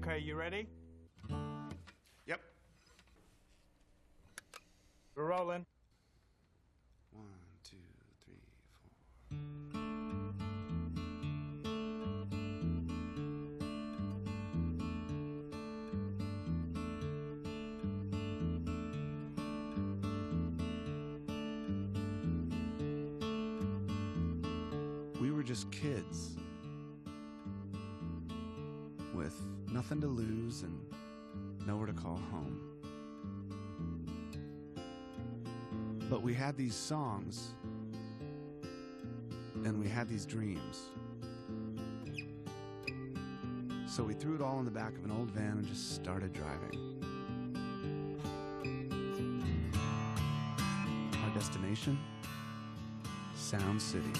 Okay, you ready? Yep. We're rolling. 1, 2, 3, 4. We were just kids with nothing to lose and nowhere to call home. But we had these songs and we had these dreams. So we threw it all in the back of an old van and just started driving. Our destination? Sound City.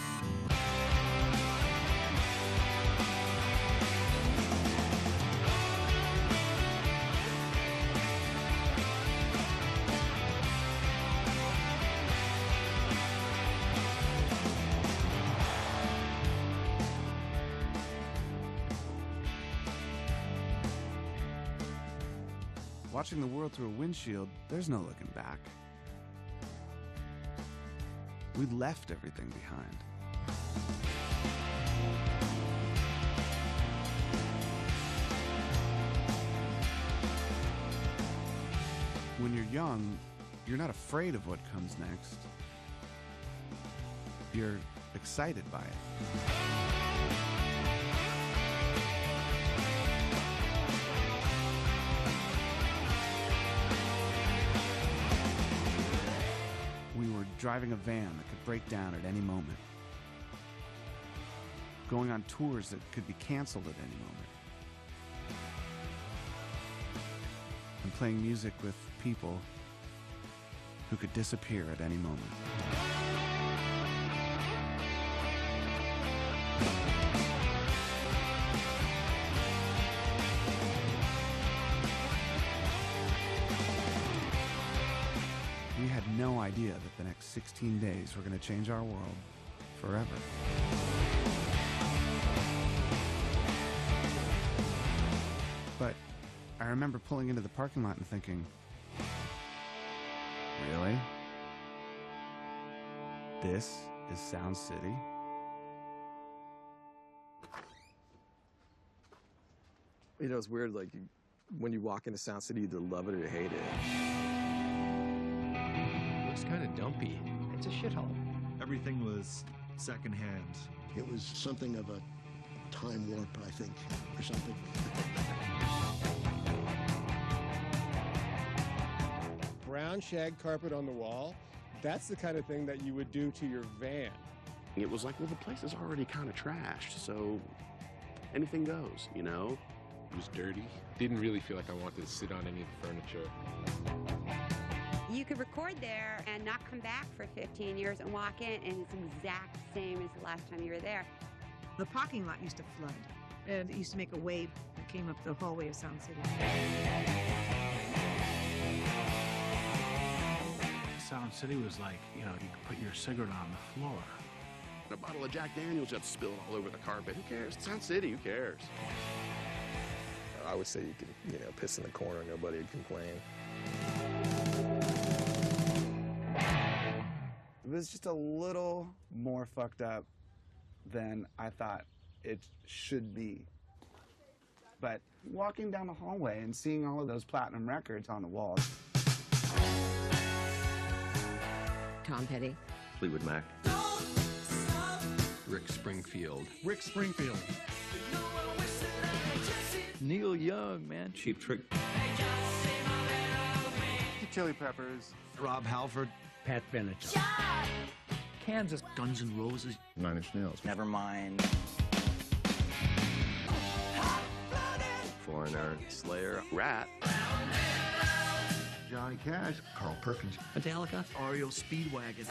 Watching the world through a windshield, there's no looking back. We left everything behind. When you're young, you're not afraid of what comes next. You're excited by it. We were driving a van that could break down at any moment. Going on tours that could be canceled at any moment. And playing music with people who could disappear at any moment. We had no idea that the next 16 days were going to change our world forever. But I remember pulling into the parking lot and thinking, really? This is Sound City? You know, it's weird, like, when you walk into Sound City, you either love it or you hate it. It's kind of dumpy. It's a shithole. Everything was secondhand. It was something of a time warp, I think, or something. Brown shag carpet on the wall, that's the kind of thing that you would do to your van. It was like, well, the place is already kind of trashed, so anything goes, you know? It was dirty. Didn't really feel like I wanted to sit on any of the furniture. You could record there and not come back for 15 years and walk in, and it's exact same as the last time you were there. The parking lot used to flood, and it used to make a wave that came up the hallway of Sound City. Sound City was like, you know, you could put your cigarette on the floor. A bottle of Jack Daniels just spilled all over the carpet. Who cares? It's Sound City. Who cares? I would say you could, you know, piss in the corner, nobody would complain. It was just a little more fucked up than I thought it should be. But walking down the hallway and seeing all of those platinum records on the walls. Tom Petty. Fleetwood Mac. Rick Springfield. Rick Springfield. Neil Young, man. Cheap Trick. Chili Peppers. Rob Halford. Pat Bennett. Kansas. Guns N' Roses. Nine Inch Nails. Nevermind. Foreigner. Slayer. Rat. Johnny Cash. Carl Perkins. Metallica. REO Speedwagon.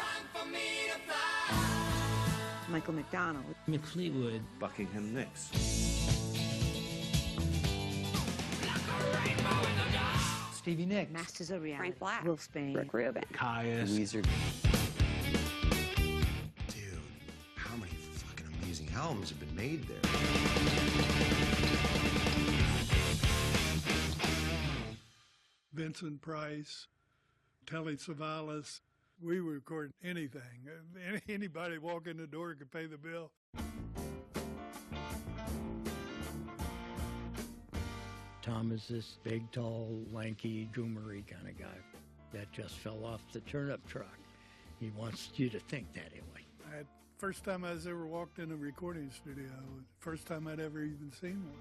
Michael McDonald. Mick Fleetwood. Buckingham Nicks. Stevie Nicks. Masters of Reality. Frank Black. Will Spain. Rick Rubin. Caius. Weezer. Dude, how many fucking amazing albums have been made there? Vincent Price, Telly Savalas. We would record anything. Anybody walk in the door could pay the bill. Tom is this big, tall, lanky, goomery kind of guy that just fell off the turnip truck. He wants you to think that way. First time I was ever walked in a recording studio, first time I'd ever even seen one.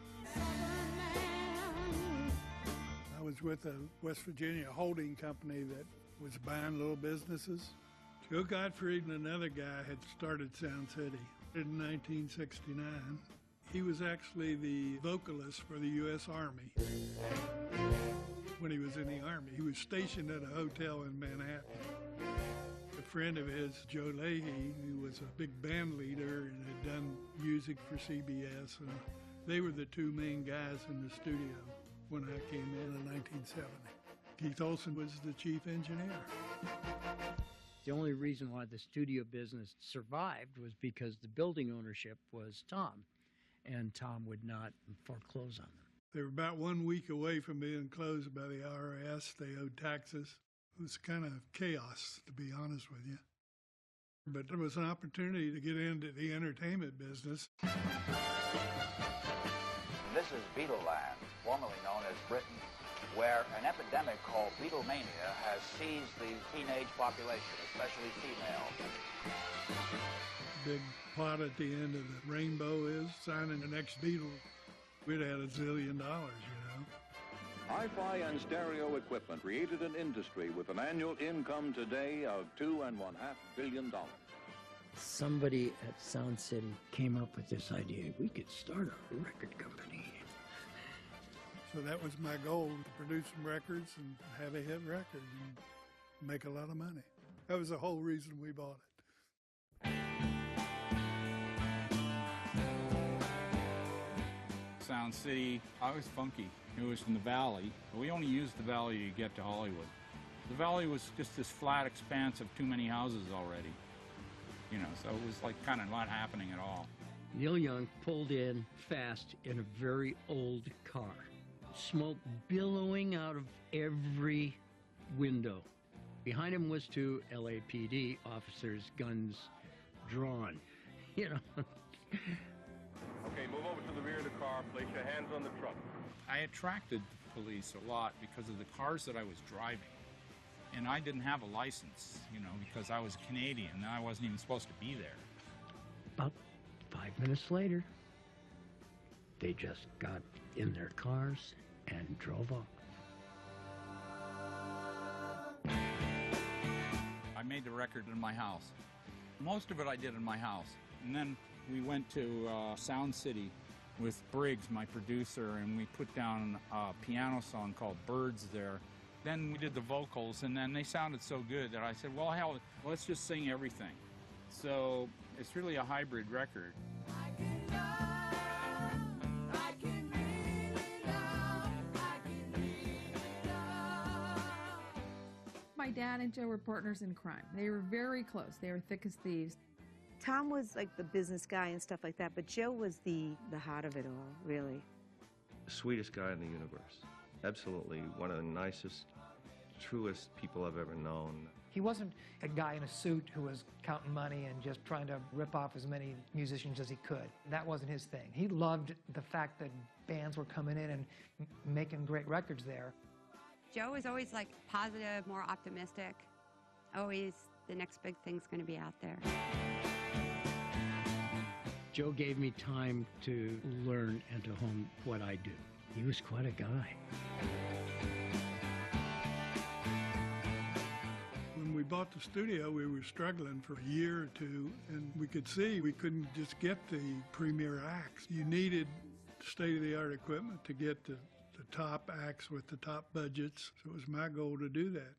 I was with a West Virginia holding company that was buying little businesses. Joe Gottfried and another guy had started Sound City in 1969. He was actually the vocalist for the U.S. Army. When he was in the Army, he was stationed at a hotel in Manhattan. A friend of his, Joe Leahy, who was a big band leader and had done music for CBS, and they were the two main guys in the studio when I came in 1970. Keith Olsen was the chief engineer. The only reason why the studio business survived was because the building ownership was Tom, and Tom would not foreclose on them. They were about 1 week away from being closed by the IRS. They owed taxes. It was kind of chaos, to be honest with you. But there was an opportunity to get into the entertainment business. This is Beatleland, formerly known as Britain, where an epidemic called Beatlemania has seized the teenage population, especially female. Big plot at the end of the rainbow is signing the next Beatle. We'd had $1 zillion, you know. Hi-fi and stereo equipment created an industry with an annual income today of $2.5 billion. Somebody at Sound City came up with this idea. We could start a record company. So that was my goal, to produce some records and have a hit record and make a lot of money. That was the whole reason we bought it. Sound City, I was funky. It was in the valley. We only used the valley to get to Hollywood. The valley was just this flat expanse of too many houses already. You know, so it was like kind of not happening at all. Neil Young pulled in fast in a very old car. Smoke billowing out of every window. Behind him was two LAPD officers, guns drawn. You know. Okay, move over to the rear of the car. Place your hands on the trunk. I attracted the police a lot because of the cars that I was driving. And I didn't have a license, you know, because I was Canadian and I wasn't even supposed to be there. About 5 minutes later, they just got in their cars and drove off. I made the record in my house. Most of it I did in my house. And then we went to Sound City with Briggs, my producer, and we put down a piano song called Birds there. Then we did the vocals, and then they sounded so good that I said, well, hell, let's just sing everything. So it's really a hybrid record. My dad and Joe were partners in crime. They were very close. They were thick as thieves. Tom was like the business guy and stuff like that, but Joe was the heart of it all, really. The sweetest guy in the universe. Absolutely one of the nicest, truest people I've ever known. He wasn't a guy in a suit who was counting money and just trying to rip off as many musicians as he could. That wasn't his thing. He loved the fact that bands were coming in and making great records there. Joe was always like positive, more optimistic. Always the next big thing's going to be out there. Joe gave me time to learn and to hone what I do. He was quite a guy. When we bought the studio, we were struggling for a year or two, and we could see we couldn't just get the premier acts. You needed state-of-the-art equipment to get the top acts with the top budgets. So it was my goal to do that.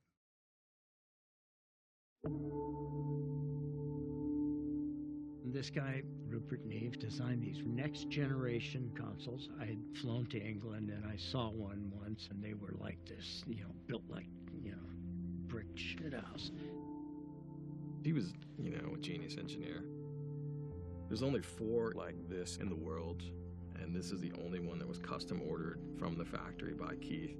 This guy, Rupert Neve, designed these next-generation consoles. I had flown to England, and I saw one once, and they were like this, you know, built like, you know, brick shit house. He was, you know, a genius engineer. There's only 4 like this in the world, and this is the only one that was custom ordered from the factory by Keith.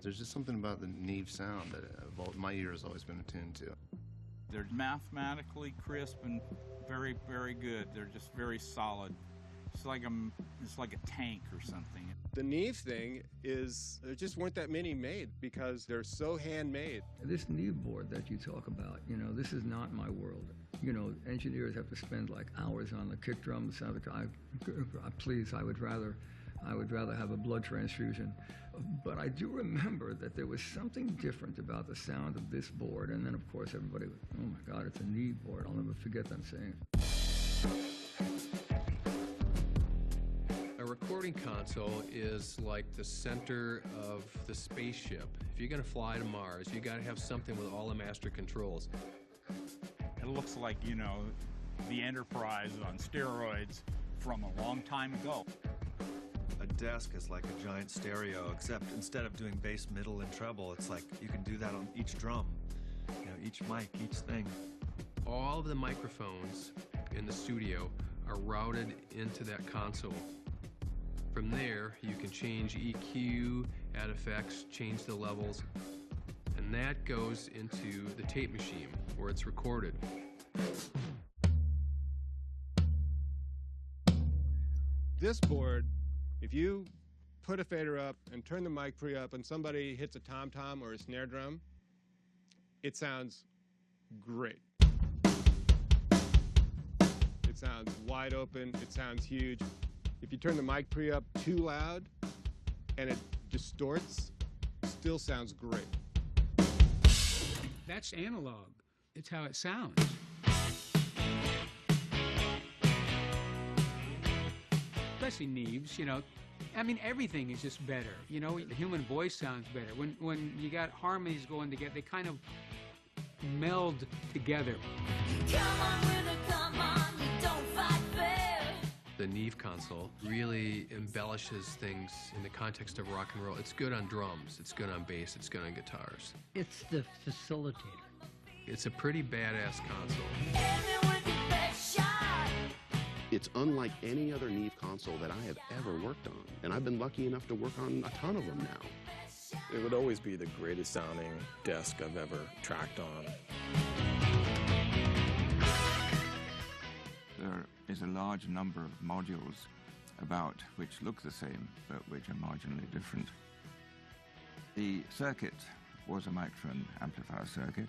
There's just something about the Neve sound that my ear has always been attuned to. They're mathematically crisp and very, very good. They're just very solid. It's like a tank or something. The Neve thing is, there just weren't that many made because they're so handmade. This Neve board that you talk about, you know, this is not my world. You know, engineers have to spend like hours on the kick drum, the sound. Please, I would rather have a blood transfusion. But I do remember that there was something different about the sound of this board. And then, of course, everybody was, oh my God, it's a Neve board. I'll never forget them saying it. A recording console is like the center of the spaceship. If you're going to fly to Mars, you got to have something with all the master controls. It looks like, you know, the Enterprise on steroids from a long time ago. A desk is like a giant stereo, except instead of doing bass, middle, and treble, it's like you can do that on each drum. You know, each mic, each thing. All of the microphones in the studio are routed into that console. From there, you can change EQ, add effects, change the levels, and that goes into the tape machine where it's recorded. This board, if you put a fader up and turn the mic pre up and somebody hits a tom-tom or a snare drum, it sounds great. It sounds wide open, it sounds huge. If you turn the mic pre up too loud and it distorts, it still sounds great. That's analog. It's how it sounds. Especially Neves, you know. I mean, everything is just better. You know, the human voice sounds better. When you got harmonies going together, they kind of meld together. Come on, winner, come on, you don't fight fair. The Neve console really embellishes things in the context of rock and roll. It's good on drums, it's good on bass, it's good on guitars. It's the facilitator. It's a pretty badass console. It's unlike any other Neve console that I have ever worked on, and I've been lucky enough to work on a ton of them now. It would always be the greatest sounding desk I've ever tracked on. There is a large number of modules about which look the same, but which are marginally different. The circuit was a microphone amplifier circuit.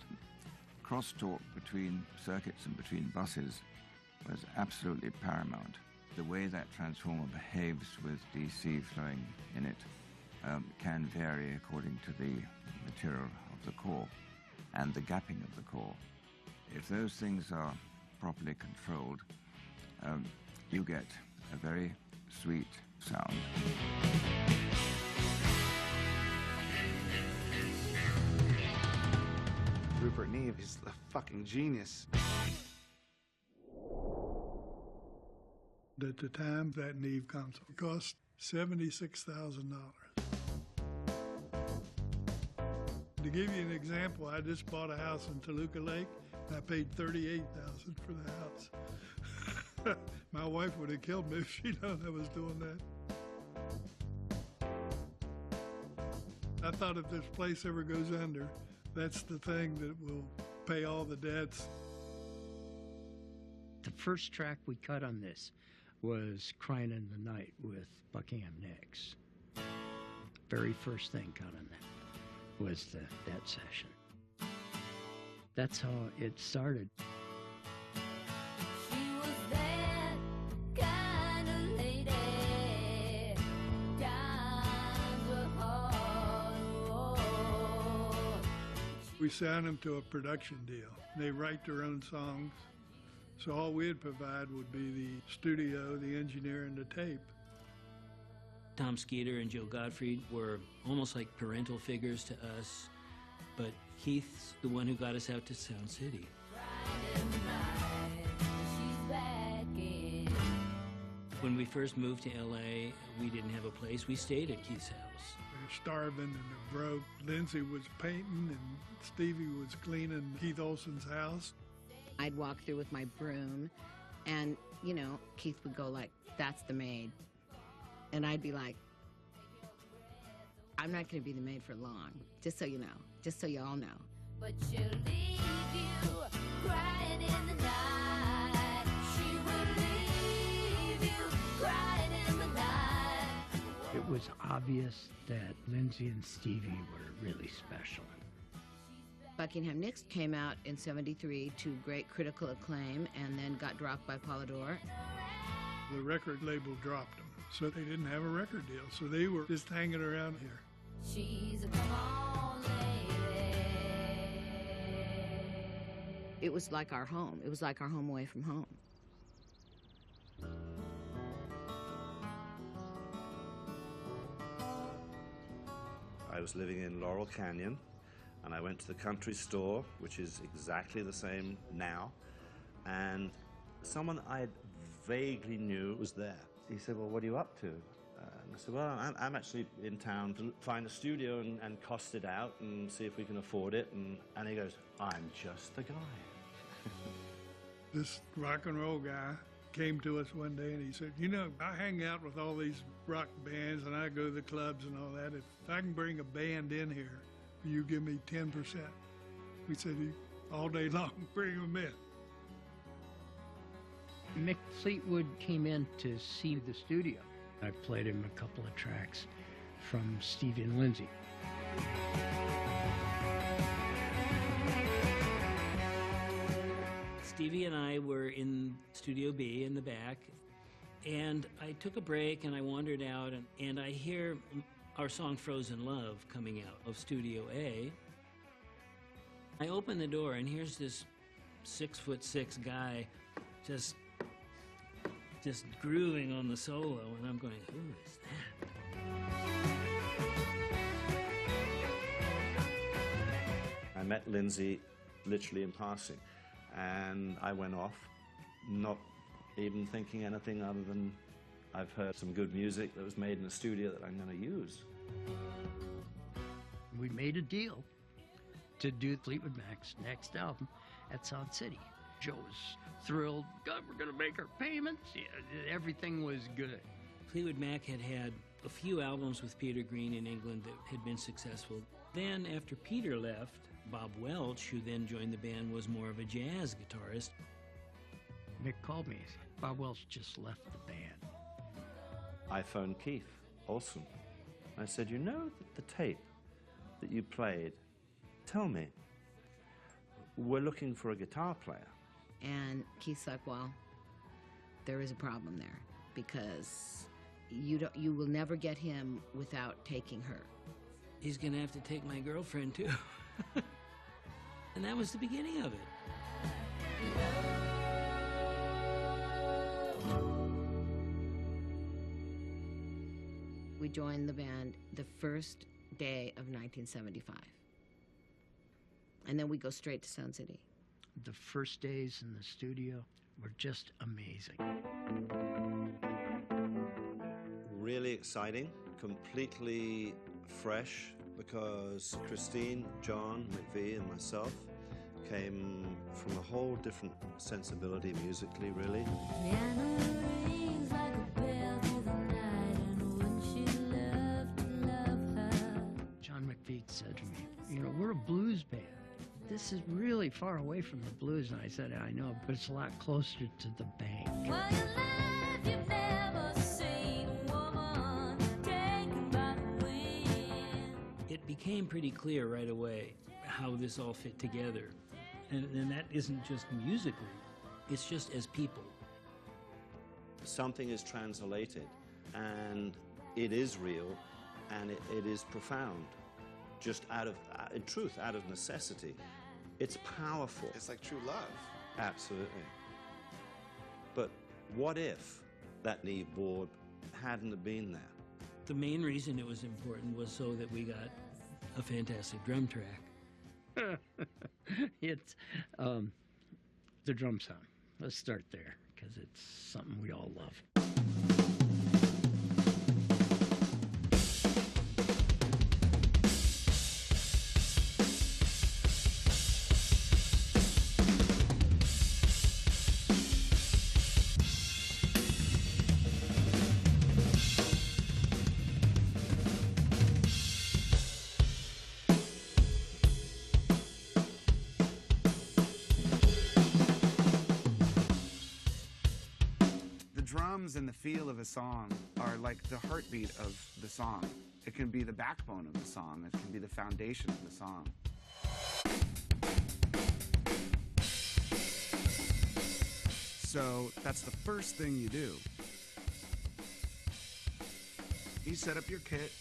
Crosstalk between circuits and between buses was absolutely paramount. The way that transformer behaves with DC flowing in it can vary according to the material of the core and the gapping of the core. If those things are properly controlled, you get a very sweet sound. Rupert Neve is a fucking genius. At the time, that Neve console cost $76,000. To give you an example, I just bought a house in Toluca Lake, and I paid $38,000 for the house. My wife would have killed me if she'd known I was doing that. I thought if this place ever goes under, that's the thing that will pay all the debts. The first track we cut on this was Crying in the Night with Buckingham Nicks. Very first thing cut on that was that session. That's how it started. She was that kind of lady. Times were hard. We signed them to a production deal. They write their own songs. So all we'd provide would be the studio, the engineer, and the tape. Tom Skeeter and Joe Gottfried were almost like parental figures to us, but Keith's the one who got us out to Sound City. When we first moved to LA, we didn't have a place. We stayed at Keith's house. They're starving and they're broke. Lindsay was painting and Stevie was cleaning Keith Olsen's house. I'd walk through with my broom, and, you know, Keith would go like, "That's the maid." And I'd be like, I'm not going to be the maid for long, just so you know, just so you all know. But she'll leave you crying in the night. She will leave you crying in the night. It was obvious that Lindsay and Stevie were really special. Buckingham Nicks came out in '73 to great critical acclaim and then got dropped by Polydor. The record label dropped them, so they didn't have a record deal. So they were just hanging around here. She's a come on lady. It was like our home. It was like our home away from home. I was living in Laurel Canyon, and I went to the country store, which is exactly the same now, and someone I vaguely knew was there. He said, "Well, what are you up to?" And I said, "Well, I'm actually in town to find a studio and cost it out and see if we can afford it." And he goes, "I'm just the guy." This rock and roll guy came to us one day and he said, "You know, I hang out with all these rock bands and I go to the clubs and all that. If I can bring a band in here, will you give me 10%? We said, "All day long, bring them in." Mick Fleetwood came in to see the studio. I played him a couple of tracks from Stevie and Lindsay. Stevie and I were in Studio B in the back, and I took a break and I wandered out, and I hear our song Frozen Love coming out of Studio A. I open the door and here's this 6'6" guy just grooving on the solo, and I'm going, who is that? I met Lindsay literally in passing, and I went off, not even thinking anything other than I've heard some good music that was made in the studio that I'm going to use. We made a deal to do Fleetwood Mac's next album at Sound City. Joe was thrilled. God, we're going to make our payments. Yeah, everything was good. Fleetwood Mac had had a few albums with Peter Green in England that had been successful. Then, after Peter left, Bob Welch, who then joined the band, was more of a jazz guitarist. Mick called me. Bob Welch just left the band. I phoned Keith Olsen. I said, "You know the tape that you played? Tell me. We're looking for a guitar player." And Keith's like, "Well, there is a problem there because you will never get him without taking her." He's gonna have to take my girlfriend too. And that was the beginning of it. We joined the band the first day of 1975. And then we go straight to Sound City. The first days in the studio were just amazing. Really exciting, completely fresh, because Christine, John, McVie, and myself came from a whole different sensibility musically, really. John McVie said to me, "You know, we're a blues band. This is really far away from the blues." And I said, "I know, but it's a lot closer to the bank." It became pretty clear right away how this all fit together. And that isn't just musically, it's just as people. Something is translated, and it is real, and it is profound, just out of, in truth, out of necessity. It's powerful. It's like true love. Absolutely. But what if that knee board hadn't have been there? The main reason it was important was so that we got a fantastic drum track. It's the drum sound. Let's start there, because it's something we all love. drums and the feel of a song are like the heartbeat of the song. It can be the backbone of the song. It can be the foundation of the song. So that's the first thing you do. You set up your kit,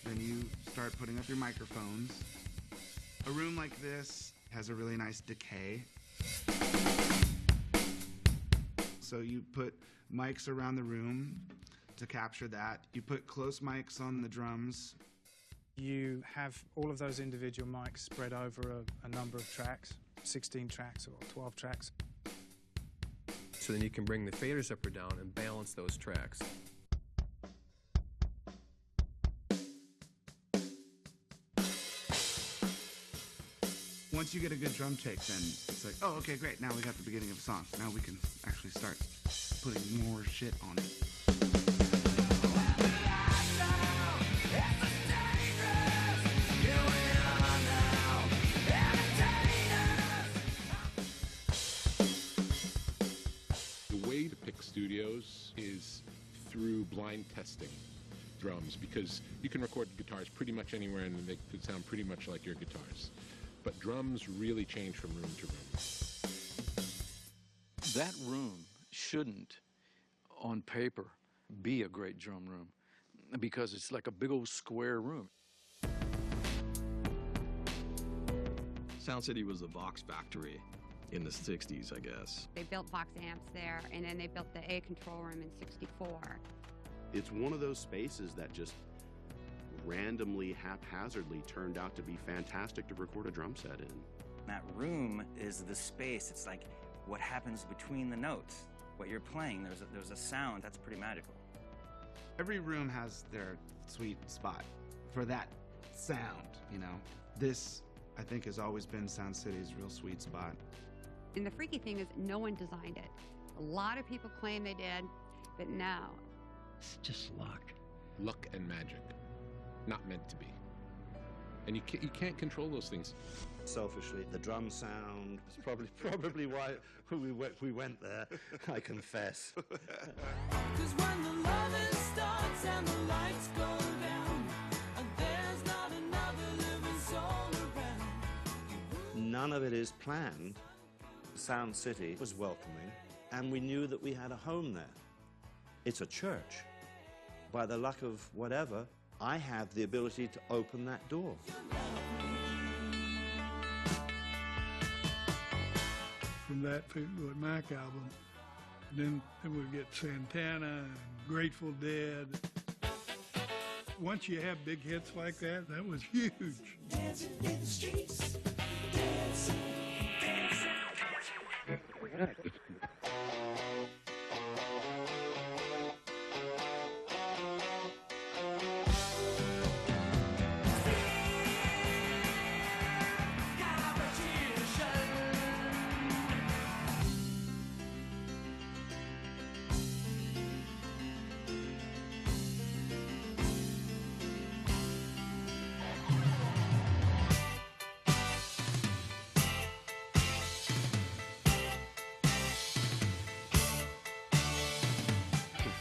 then you start putting up your microphones. A room like this has a really nice decay. So you put mics around the room to capture that. You put close mics on the drums. You have all of those individual mics spread over a number of tracks, 16 tracks or 12 tracks. So then you can bring the faders up or down and balance those tracks. Once you get a good drum take, then it's like, oh, okay, great. Now we got the beginning of a song. Now we can actually start putting more shit on it. The way to pick studios is through blind testing drums, because you can record guitars pretty much anywhere and they could sound pretty much like your guitars. But drums really change from room to room. That room shouldn't, on paper, be a great drum room, because it's like a big old square room. Sound City was the Vox factory in the 60s, I guess. They built Vox amps there, and then they built the A control room in '64. It's one of those spaces that just randomly, haphazardly turned out to be fantastic to record a drum set in. That room is the space. It's like what happens between the notes. What you're playing, there's a sound that's pretty magical. Every room has their sweet spot for that sound, you know. This, I think, has always been Sound City's real sweet spot. And the freaky thing is no one designed it. A lot of people claim they did, but no. It's just luck. Luck and magic. Not meant to be. And you can't control those things. Selfishly, the drum sound is probably why we went there, I confess. 'Cause when the loving starts and the lights go down, and there's not another living soul around. None of it is planned. Sound City was welcoming, and we knew that we had a home there. It's a church. By the luck of whatever, I have the ability to open that door. From that Fleetwood Mac album, then we'd get Santana and Grateful Dead. Once you have big hits like that, that was huge. Dancing in the streets, dancing, dancing.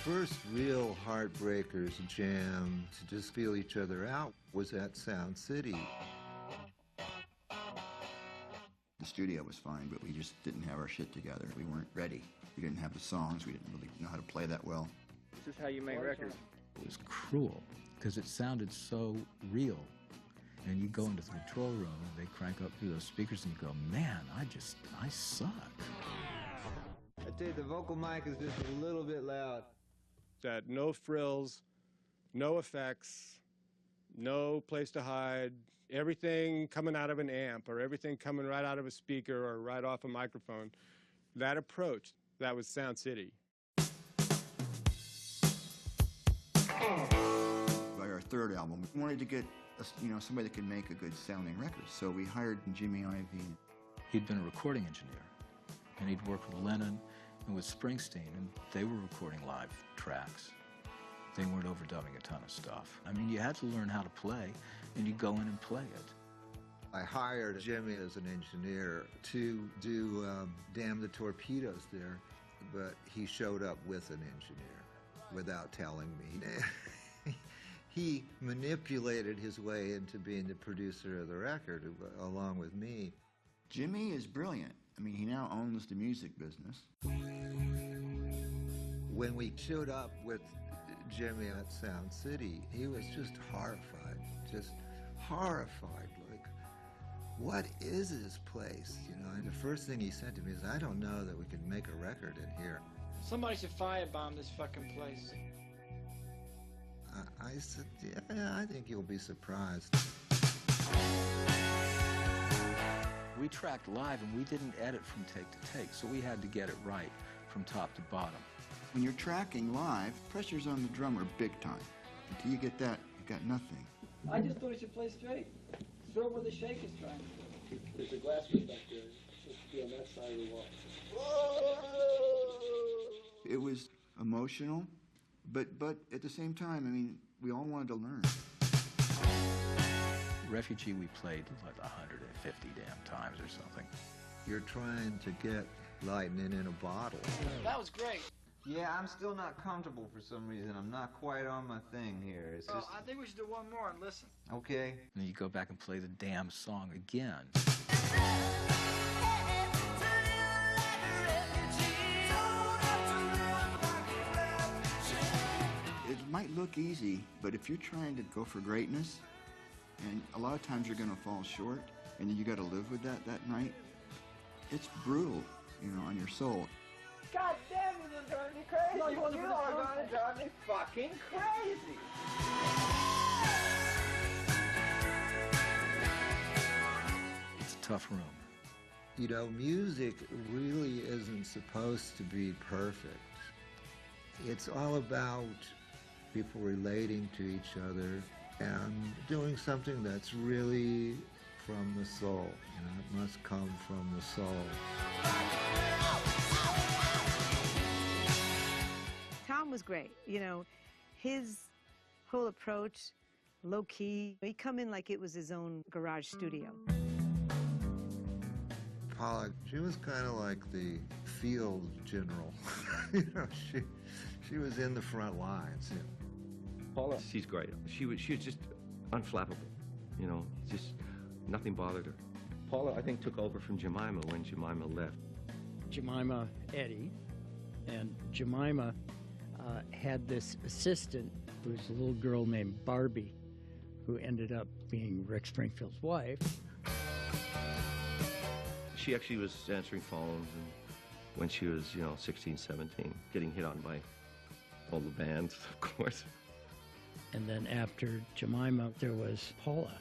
First real Heartbreakers jam to just feel each other out was at Sound City. The studio was fine, but we just didn't have our shit together. We weren't ready. We didn't have the songs. We didn't really know how to play that well. This is how you make records. It was cruel because it sounded so real. And you go into the control room and they crank up through those speakers and you go, man, I suck. I tell you, the vocal mic is just a little bit loud. That no frills, no effects, no place to hide, everything coming out of an amp or everything coming right out of a speaker or right off a microphone. That approach, that was Sound City. By our third album, we wanted to get somebody that could make a good sounding record. So we hired Jimmy Iovine. He'd been a recording engineer and he'd worked with Lennon and with Springsteen, and they were recording live tracks. They weren't overdubbing a ton of stuff. I mean, you had to learn how to play, and you go in and play it. I hired Jimmy as an engineer to do Damn the Torpedoes there. but he showed up with an engineer without telling me. He manipulated his way into being the producer of the record along with me. Jimmy is brilliant. I mean, he now owns the music business. When we showed up with Jimmy at Sound City, he was just horrified, like, what is this place? You know, and the first thing he said to me is, I don't know that we can make a record in here. Somebody should firebomb this fucking place. I said, yeah, I think you'll be surprised. We tracked live and we didn't edit from take to take, so we had to get it right from top to bottom. When you're tracking live, pressure's on the drummer big time. Until you get that, you got nothing. I just thought he should play straight. Throw where the shake is trying to go. There's a glass room back there. It's supposed to be on that side of the wall. It was emotional, but at the same time, I mean, we all wanted to learn. Refugee we played like 150 damn times or something. You're trying to get lightning in a bottle. That was great. Yeah, I'm still not comfortable for some reason. I'm not quite on my thing here. It's just... I think we should do one more and listen. Okay. And then you go back and play the damn song again. It might look easy, but if you're trying to go for greatness, and a lot of times you're going to fall short, and then you got to live with that night, it's brutal, you know, on your soul. God damn, you're gonna drive me crazy. No, you are gonna drive me fucking crazy. It's a tough room. You know, music really isn't supposed to be perfect. It's all about people relating to each other and doing something that's really from the soul. You know, it must come from the soul. Tom was great. You know, his whole approach, low-key. He'd come in like it was his own garage studio. Paula, she was kind of like the field general. You know, she was in the front lines. You know. Paula, she's great. She was just unflappable. You know, just nothing bothered her. Paula, I think, took over from Jemima when Jemima left. Jemima Eddie, and Jemima had this assistant who was a little girl named Barbie, who ended up being Rick Springfield's wife. She actually was answering phones and when she was, 16, 17, getting hit on by all the bands, of course. And then after Jemima, there was Paula.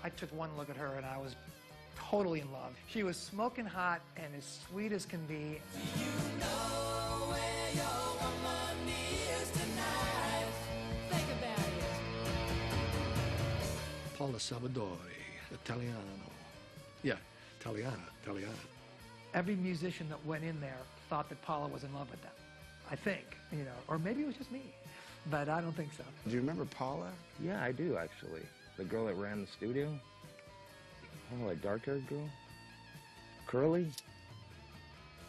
I took one look at her and I was totally in love. She was smoking hot and as sweet as can be. You know where your woman is tonight. Think about it. Paula Salvadori, Italiano. Yeah, Italiana. Every musician that went in there thought that Paula was in love with them. I think, or maybe it was just me, but I don't think so. Do you remember Paula? Yeah, I do, actually. The girl that ran the studio. Oh, a dark-haired girl? Curly?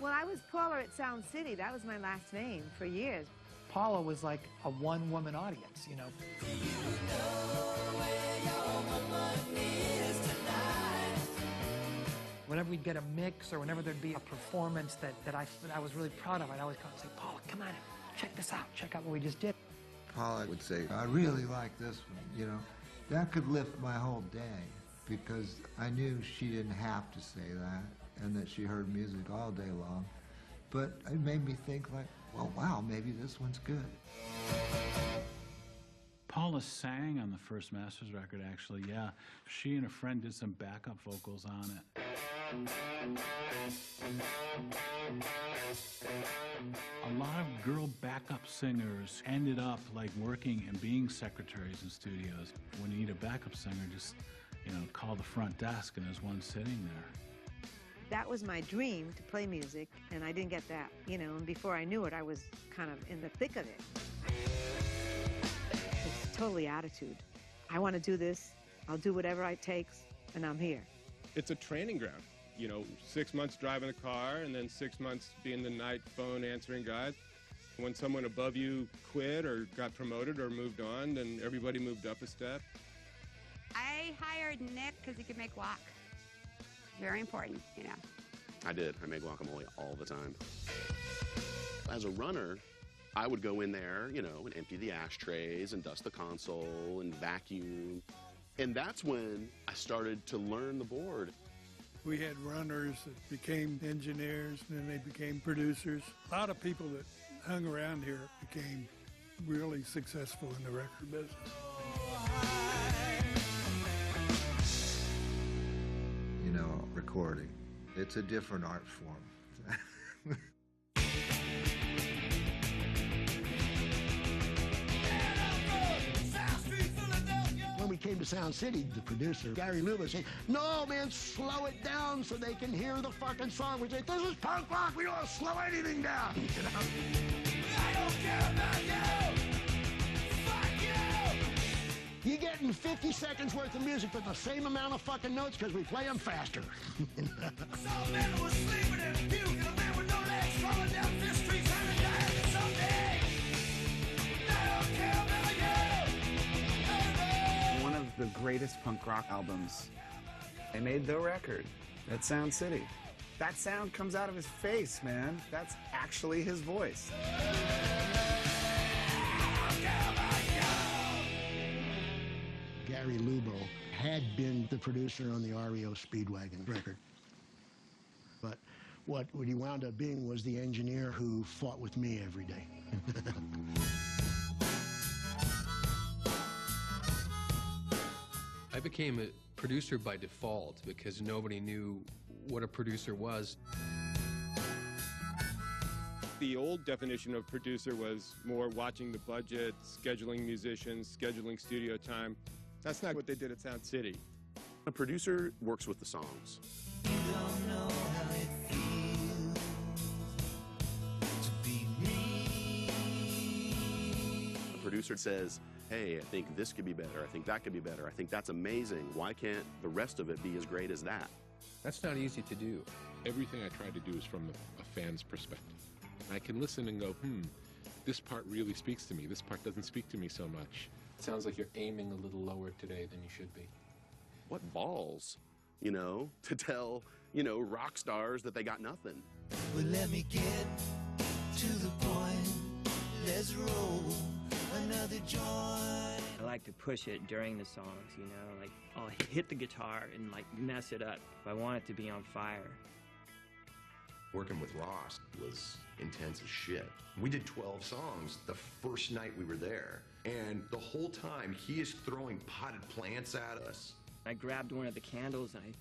Well, I was Paula at Sound City. That was my last name for years. Paula was like a one-woman audience, you know. Do you know where your woman is tonight? Whenever we'd get a mix or whenever there'd be a performance that I was really proud of, I'd always come and say, Paula, come on in, check this out, check out what we just did. Paula would say, I really like this one, That could lift my whole day because I knew she didn't have to say that and that she heard music all day long. But it made me think like, well, wow, maybe this one's good. Paula sang on the first Masters record, actually, yeah. She and a friend did some backup vocals on it. A lot of girl backup singers ended up like working and being secretaries in studios. When you need a backup singer, just, call the front desk and there's one sitting there. That was my dream, to play music, and I didn't get that, and before I knew it, I was kind of in the thick of it. It's totally attitude. I want to do this, I'll do whatever it takes, and I'm here. It's a training ground. You know, 6 months driving a car and then 6 months being the night phone answering guy. When someone above you quit or got promoted or moved on, then everybody moved up a step. I hired Nick because he could make guac. Very important, you know. I did. I made guacamole all the time. As a runner, I would go in there, you know, and empty the ashtrays and dust the console and vacuum. And that's when I started to learn the board. We had runners that became engineers, and then they became producers. A lot of people that hung around here became really successful in the record business. You know, recording. It's a different art form. When we came to Sound City, the producer, Gary Luba, said, "No, man, slow it down so they can hear the fucking song." We said, "This is punk rock. We don't slow anything down." You know? I don't care about you. Fuck you. You're getting 50 seconds worth of music with the same amount of fucking notes because we play them faster. Some men were sleeping and puking, a man with no legs falling down Fifth Street trying to die someday. I don't care about you. One of the greatest punk rock albums. They made the record at Sound City. That sound comes out of his face, man. That's actually his voice. Gary Lubo had been the producer on the REO Speedwagon record. But what he wound up being was the engineer who fought with me every day. I became a producer by default because nobody knew what a producer was. The old definition of producer was more watching the budget, scheduling musicians, scheduling studio time. That's not what they did at Sound City. A producer works with the songs. You don't know how it feels to be me. A producer says, hey, I think this could be better, I think that could be better, I think that's amazing. Why can't the rest of it be as great as that? That's not easy to do. Everything I try to do is from a fan's perspective. I can listen and go, this part really speaks to me. This part doesn't speak to me so much. It sounds like you're aiming a little lower today than you should be. What balls, you know, to tell, you know, rock stars that they got nothing. Well, let me get to the point. Let's roll another joint. I like to push it during the songs, you know, like I'll hit the guitar and like mess it up. I want it to be on fire. Working with Ross was intense as shit. We did 12 songs the first night we were there, and the whole time he is throwing potted plants at us. I grabbed one of the candles and I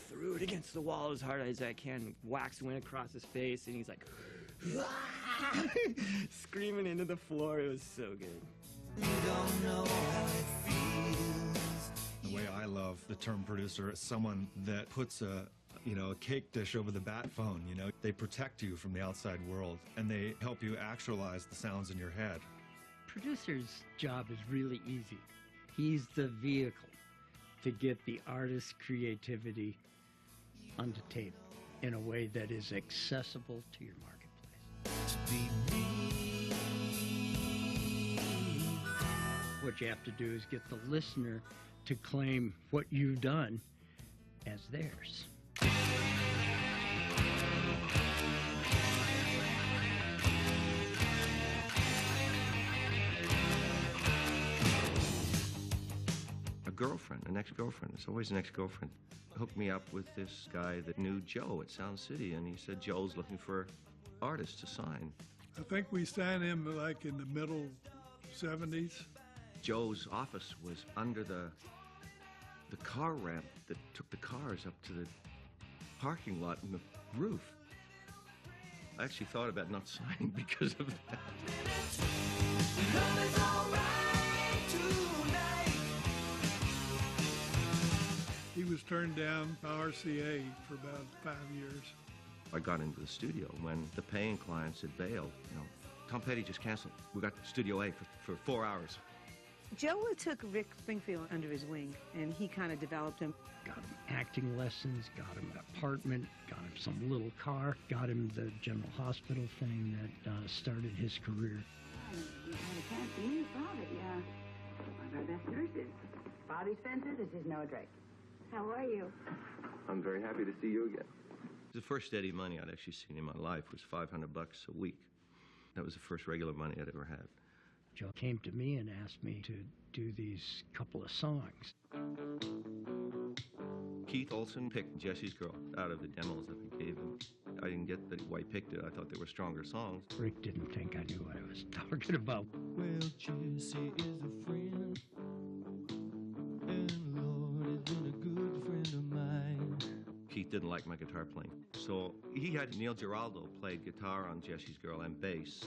threw it against the wall as hard as I can. Wax went across his face and he's like, screaming into the floor. It was so good. You don't know how it feels. The way I love the term producer is someone that puts a cake dish over the bat phone, you know. They protect you from the outside world, and they help you actualize the sounds in your head. Producer's job is really easy. He's the vehicle to get the artist's creativity onto tape in a way that is accessible to your marketplace. To be me. What you have to do is get the listener to claim what you've done as theirs. A girlfriend, an ex-girlfriend, it's always an ex-girlfriend, hooked me up with this guy that knew Joe at Sound City, and he said Joe's looking for artists to sign. I think we signed him like in the middle 70s. Joe's office was under the car ramp that took the cars up to the parking lot and the roof. I actually thought about not signing because of that. Love is alright tonight. He was turned down by RCA for about 5 years. I got into the studio when the paying clients had bailed. You know, Tom Petty just canceled. We got Studio A for 4 hours. Joe took Rick Springfield under his wing, and he kind of developed him. Got him acting lessons, got him an apartment, got him some little car, got him the General Hospital thing that started his career. You had a chance to meet Bobby, one of our best nurses. Bobby Spencer, this is Noah Drake. How are you? I'm very happy to see you again. The first steady money I'd actually seen in my life was $500 a week. That was the first regular money I'd ever had. Joe came to me and asked me to do these couple of songs. Keith Olsen picked Jesse's Girl out of the demos that we gave him. I didn't get that why he picked it. I thought they were stronger songs. Rick didn't think I knew what I was talking about. Well, Jesse is a friend, and Lord has been a good friend of mine. Keith didn't like my guitar playing. So he had Neil Giraldo play guitar on Jesse's Girl and bass.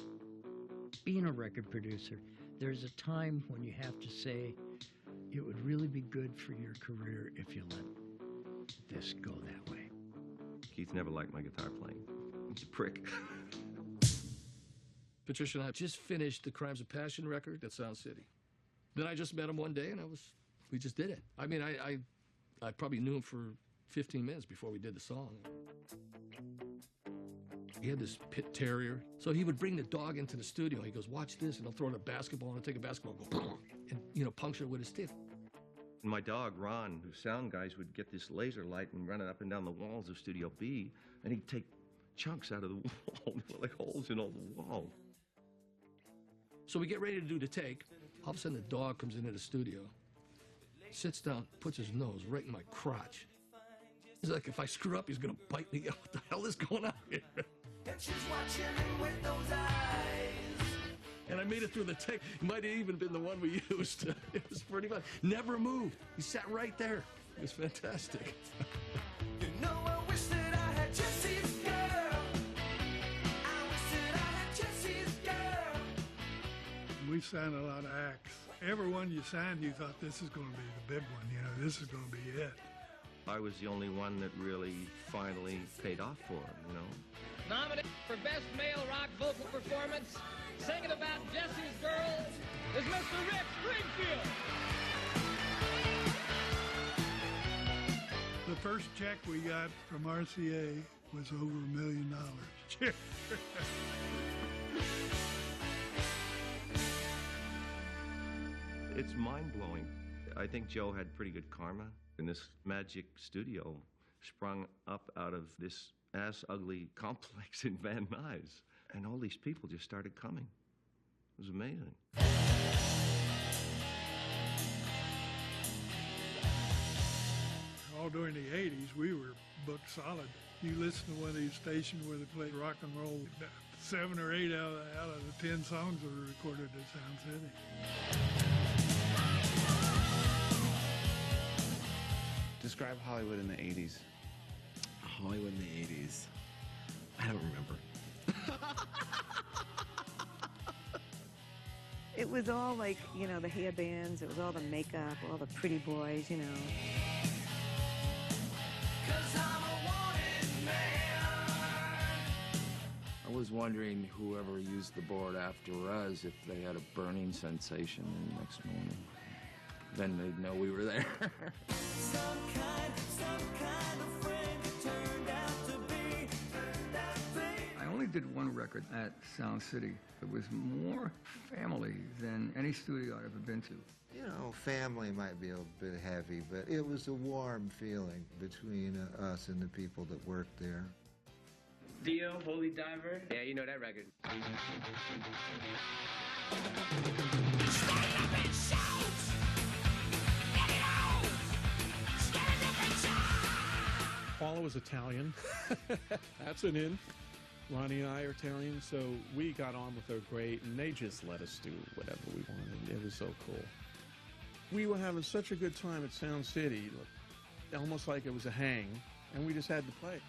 Being a record producer, there's a time when you have to say, it would really be good for your career if you let this go that way. Keith never liked my guitar playing. He's a prick. Patricia and I just finished the Crimes of Passion record at Sound City. Then I just met him one day and we just did it. I mean, I probably knew him for 15 minutes before we did the song. He had this pit terrier. So he would bring the dog into the studio. He goes, watch this, and I'll throw in a basketball, and I'll take a basketball and go, and, puncture it with his stick. My dog, Ron, whose sound guys would get this laser light and run it up and down the walls of Studio B, and he'd take chunks out of the wall, like holes in all the wall. So we get ready to do the take. All of a sudden, the dog comes into the studio, sits down, puts his nose right in my crotch. He's like, if I screw up, he's going to bite me. What the hell is going on here? And she's watching him with those eyes. And I made it through the take. It might have even been the one we used. It was pretty fun. Never moved. He sat right there. It was fantastic. You know, I wish that I had Jesse's girl. I wish that I had Jesse's girl. We signed a lot of acts. Everyone you signed, you thought this is going to be the big one. This is going to be it. I was the only one that really finally paid off for him, Nominated for Best Male Rock Vocal Performance, singing about Jesse's Girl, is Mr. Rick Springfield. The first check we got from RCA was over $1 million. It's mind-blowing. I think Joe had pretty good karma. And this magic studio sprung up out of this ass-ugly complex in Van Nuys. And all these people just started coming. It was amazing. All during the 80s, we were booked solid. You listen to one of these stations where they play rock and roll, 7 or 8 out of the 10 songs were recorded at Sound City. Describe Hollywood in the 80s. Hollywood in the 80s. I don't remember. It was all like, the hair bands, it was all the makeup, all the pretty boys, I was wondering whoever used the board after us if they had a burning sensation the next morning. Then they'd know we were there. Some kind of friend turned out to be. I only did one record at Sound City. It was more family than any studio I've ever been to. Family might be a bit heavy, but it was a warm feeling between us and the people that worked there. Dio, Holy Diver. Yeah, you know that record. Paula was Italian. That's an in. Ronnie and I are Italian, so we got on with her great, and they just let us do whatever we wanted. It was so cool. We were having such a good time at Sound City, almost like it was a hang, and we just had to play.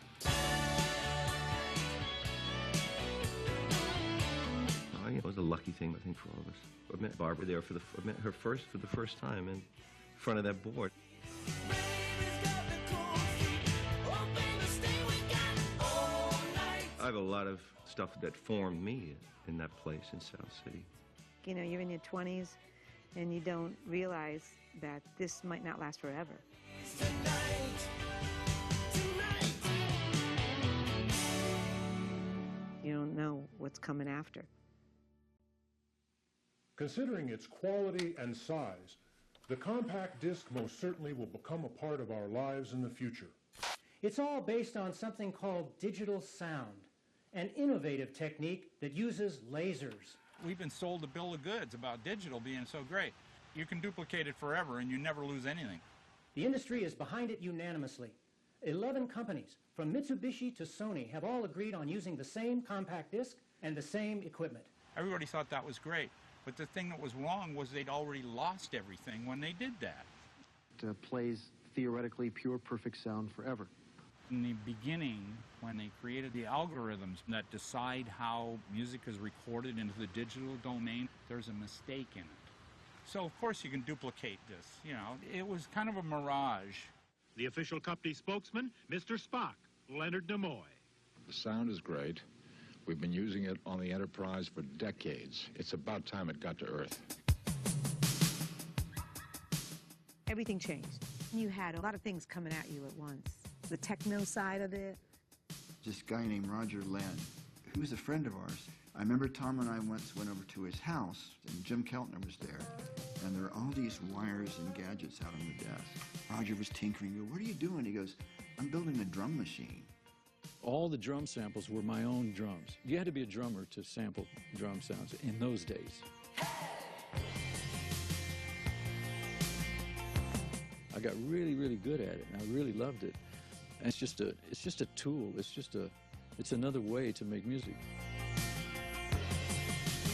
It was a lucky thing, I think, for all of us. I met Barbara there I met her for the first time in front of that board. I have a lot of stuff that formed me in that place in South City. You're in your 20s and you don't realize that this might not last forever. Tonight. You don't know what's coming after. Considering its quality and size, the compact disc most certainly will become a part of our lives in the future. It's all based on something called digital sound, an innovative technique that uses lasers. We've been sold a bill of goods about digital being so great. You can duplicate it forever and you never lose anything. The industry is behind it unanimously. 11 companies, from Mitsubishi to Sony, have all agreed on using the same compact disc and the same equipment. Everybody thought that was great, but the thing that was wrong was they'd already lost everything when they did that. It plays theoretically pure, perfect sound forever. In the beginning, when they created the algorithms that decide how music is recorded into the digital domain, there's a mistake in it. So, of course, you can duplicate this. You know, it was kind of a mirage. The official company spokesman, Mr. Spock, Leonard Nimoy. The sound is great. We've been using it on the Enterprise for decades. It's about time it got to Earth. Everything changed. You had a lot of things coming at you at once. The techno side of it. This guy named Roger Ladd, who was a friend of ours. I remember Tom and I once went over to his house, and Jim Keltner was there, and there were all these wires and gadgets out on the desk. Roger was tinkering. I go, "What are you doing?" He goes, "I'm building a drum machine." All the drum samples were my own drums. You had to be a drummer to sample drum sounds in those days. I got really, really good at it, and I really loved it. And it's just a tool. It's another way to make music.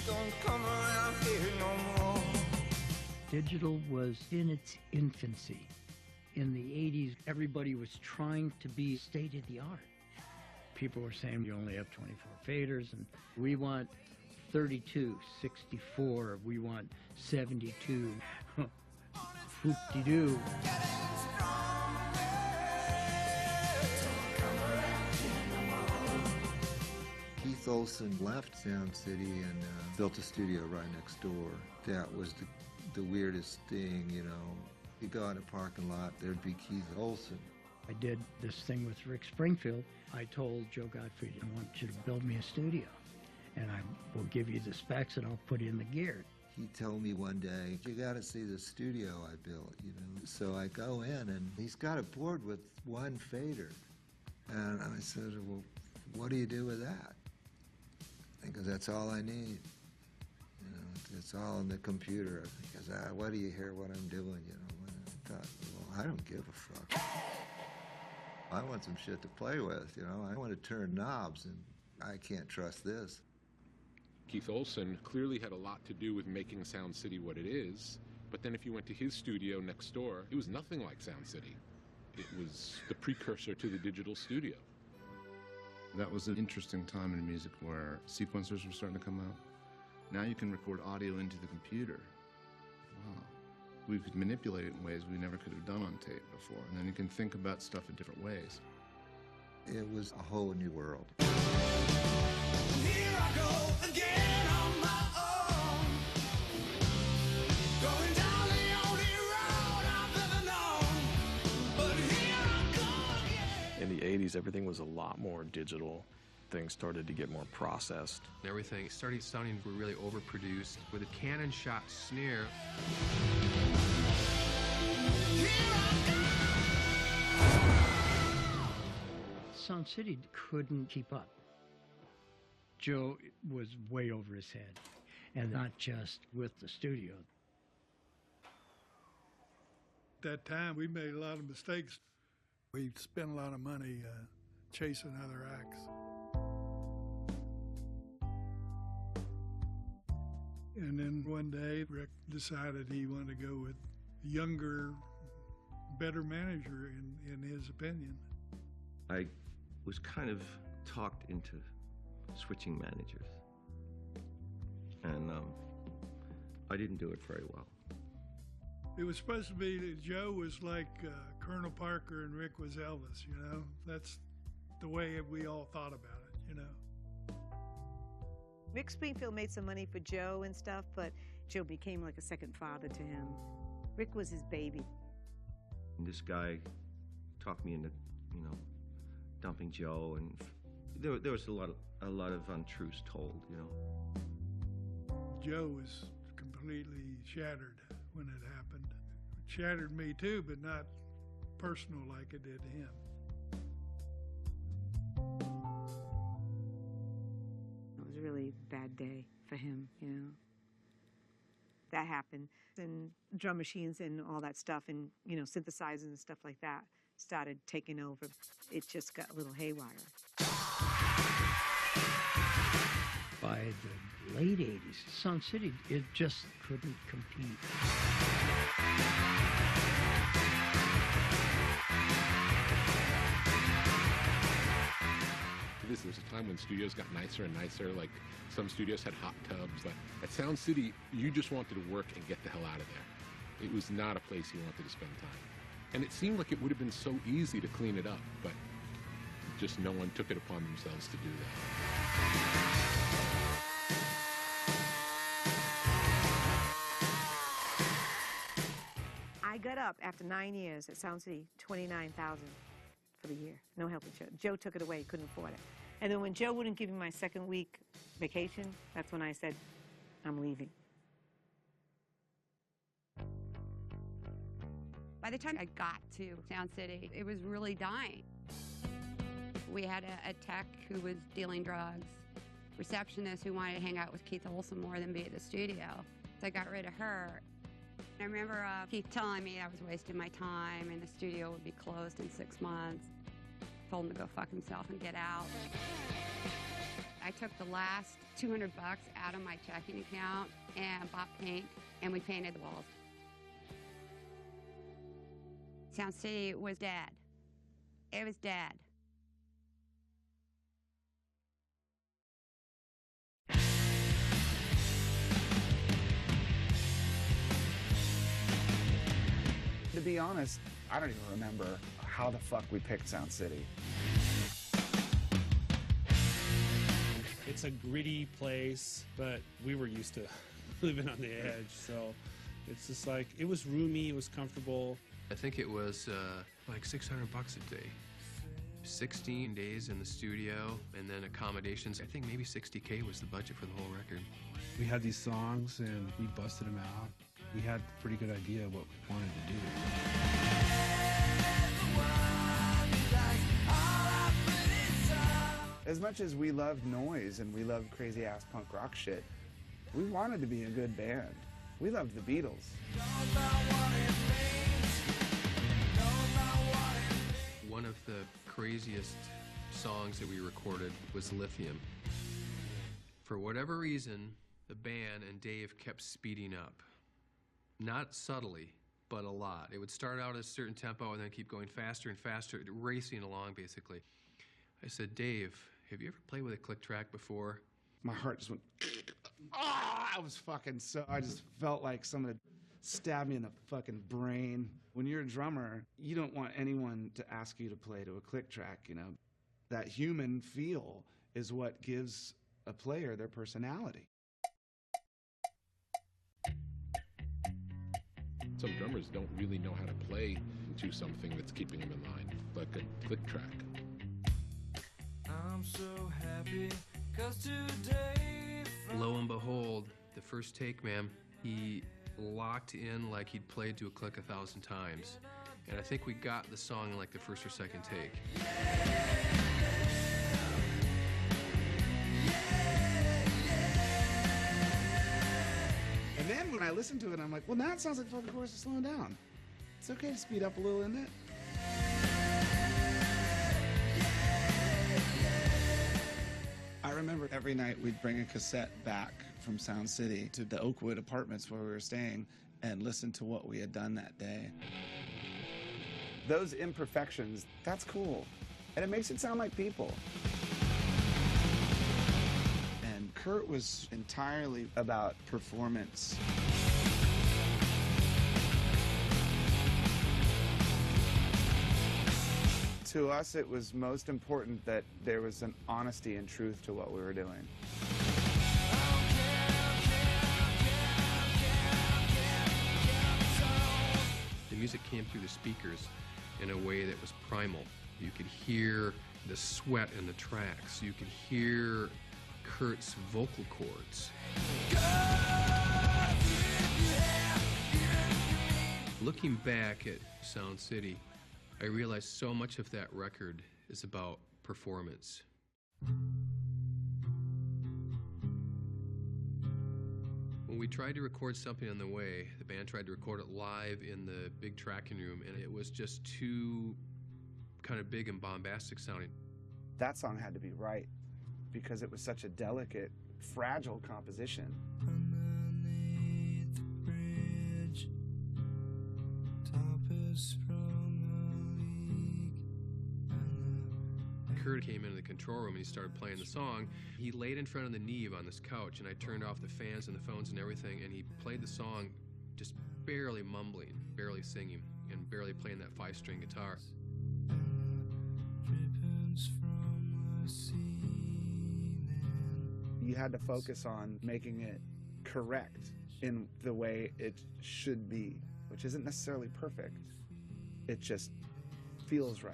Don't come around here no more. Digital was in its infancy. In the 80s, everybody was trying to be state-of-the-art. People were saying you only have 24 faders, and we want 32, 64, we want 72. Whoop-de-doo. Keith Olsen left Sound City and built a studio right next door. That was the weirdest thing, you know. You go in a parking lot, there'd be Keith Olsen. I did this thing with Rick Springfield. I told Joe Gottfried, I want you to build me a studio, and I will give you the specs and I'll put in the gear. He told me one day, "You got to see the studio I built," you know. So I go in, and he's got a board with one fader. And I said, "Well, what do you do with that?" Because that's all I need. You know, it's all on the computer. Because what do you hear what I'm doing, you know? And I thought, well, I don't give a fuck. I want some shit to play with, you know? I want to turn knobs, and I can't trust this. Keith Olsen clearly had a lot to do with making Sound City what it is, but then if you went to his studio next door, it was nothing like Sound City. It was the precursor to the digital studio. That was an interesting time in music where sequencers were starting to come out. Now you can record audio into the computer. Wow. We could manipulate it in ways we never could have done on tape before. And then you can think about stuff in different ways. It was a whole new world. Here I go again on my own. Going down the only road I've ever known. But here I go again. In the 80s, everything was a lot more digital. Things started to get more processed. Everything started sounding really overproduced with a cannon shot snare. Sound City couldn't keep up. Joe was way over his head, and not just with the studio. At that time, we made a lot of mistakes. We spent a lot of money chasing other acts. And then one day, Rick decided he wanted to go with a younger, better manager, in his opinion. I was kind of talked into switching managers. And I didn't do it very well. It was supposed to be that Joe was like Colonel Parker and Rick was Elvis, you know? That's the way we all thought about it, you know? Rick Springfield made some money for Joe and stuff, but Joe became like a second father to him. Rick was his baby. And this guy talked me into, dumping Joe, and There was a lot of untruths told, you know. Joe was completely shattered when it happened. It shattered me too, but not personal like it did him. It was a really bad day for him, you know. That happened, and drum machines and all that stuff, and, you know, synthesizers and stuff like that started taking over. It just got a little haywire. By the late 80s, Sound City, it just couldn't compete. There was a time when studios got nicer and nicer, like some studios had hot tubs. Like at Sound City, you just wanted to work and get the hell out of there. It was not a place you wanted to spend time. And it seemed like it would have been so easy to clean it up, but just no one took it upon themselves to do that. I got up after 9 years at Sound City, $29,000 for the year. No health insurance. Joe took it away, couldn't afford it. And then when Joe wouldn't give me my second week vacation, that's when I said, I'm leaving. By the time I got to Sound City, it was really dying. We had a tech who was dealing drugs, receptionist who wanted to hang out with Keith Olsen more than be at the studio. So I got rid of her. I remember Keith telling me I was wasting my time and the studio would be closed in 6 months. Told him to go fuck himself and get out. I took the last $200 out of my checking account and bought paint, and we painted the walls. Sound City was dead. It was dead. To be honest, I don't even remember how the fuck we picked Sound City. It's a gritty place, but we were used to living on the edge, so it's just like, it was roomy, it was comfortable. I think it was like $600 a day. 16 days in the studio, and then accommodations. I think maybe $60K was the budget for the whole record. We had these songs, and we busted them out. We had a pretty good idea of what we wanted to do. As much as we loved noise and we loved crazy-ass punk rock shit, we wanted to be a good band. We loved the Beatles. One of the craziest songs that we recorded was Lithium. For whatever reason, the band and Dave kept speeding up. Not subtly, but a lot. It would start out at a certain tempo and then keep going faster and faster, racing along, basically. I said, Dave, have you ever played with a click track before? My heart just went, I was fucking so, I just felt like someone had stabbed me in the fucking brain. When you're a drummer, you don't want anyone to ask you to play to a click track, you know. That human feel is what gives a player their personality. Some drummers don't really know how to play to something that's keeping them in line, like a click track. I'm so happy 'cause today. Lo and behold, the first take, man, he locked in like he'd played to a click 1,000 times. And I think we got the song in like the first or second take. And then when I listened to it, I'm like, well, now it sounds like the fucking chorus is slowing down. It's okay to speed up a little, isn't it? I remember every night we'd bring a cassette back from Sound City to the Oakwood apartments where we were staying and listen to what we had done that day. Those imperfections, that's cool. And it makes it sound like people. And Kurt was entirely about performance. To us, it was most important that there was an honesty and truth to what we were doing. The music came through the speakers in a way that was primal. You could hear the sweat in the tracks. You could hear Kurt's vocal cords. Looking back at Sound City, I realized so much of that record is about performance. When we tried to record something on the way, the band tried to record it live in the big tracking room, and it was just too kind of big and bombastic sounding. That song had to be right because it was such a delicate, fragile composition. Underneath the bridge, top is sprung a leak. Kurt came into the control room and he started playing the song. He laid in front of the Neve on this couch, and I turned off the fans and the phones and everything, and he played the song just barely mumbling, barely singing, and barely playing that 5-string guitar. You had to focus on making it correct in the way it should be, which isn't necessarily perfect. It just feels right.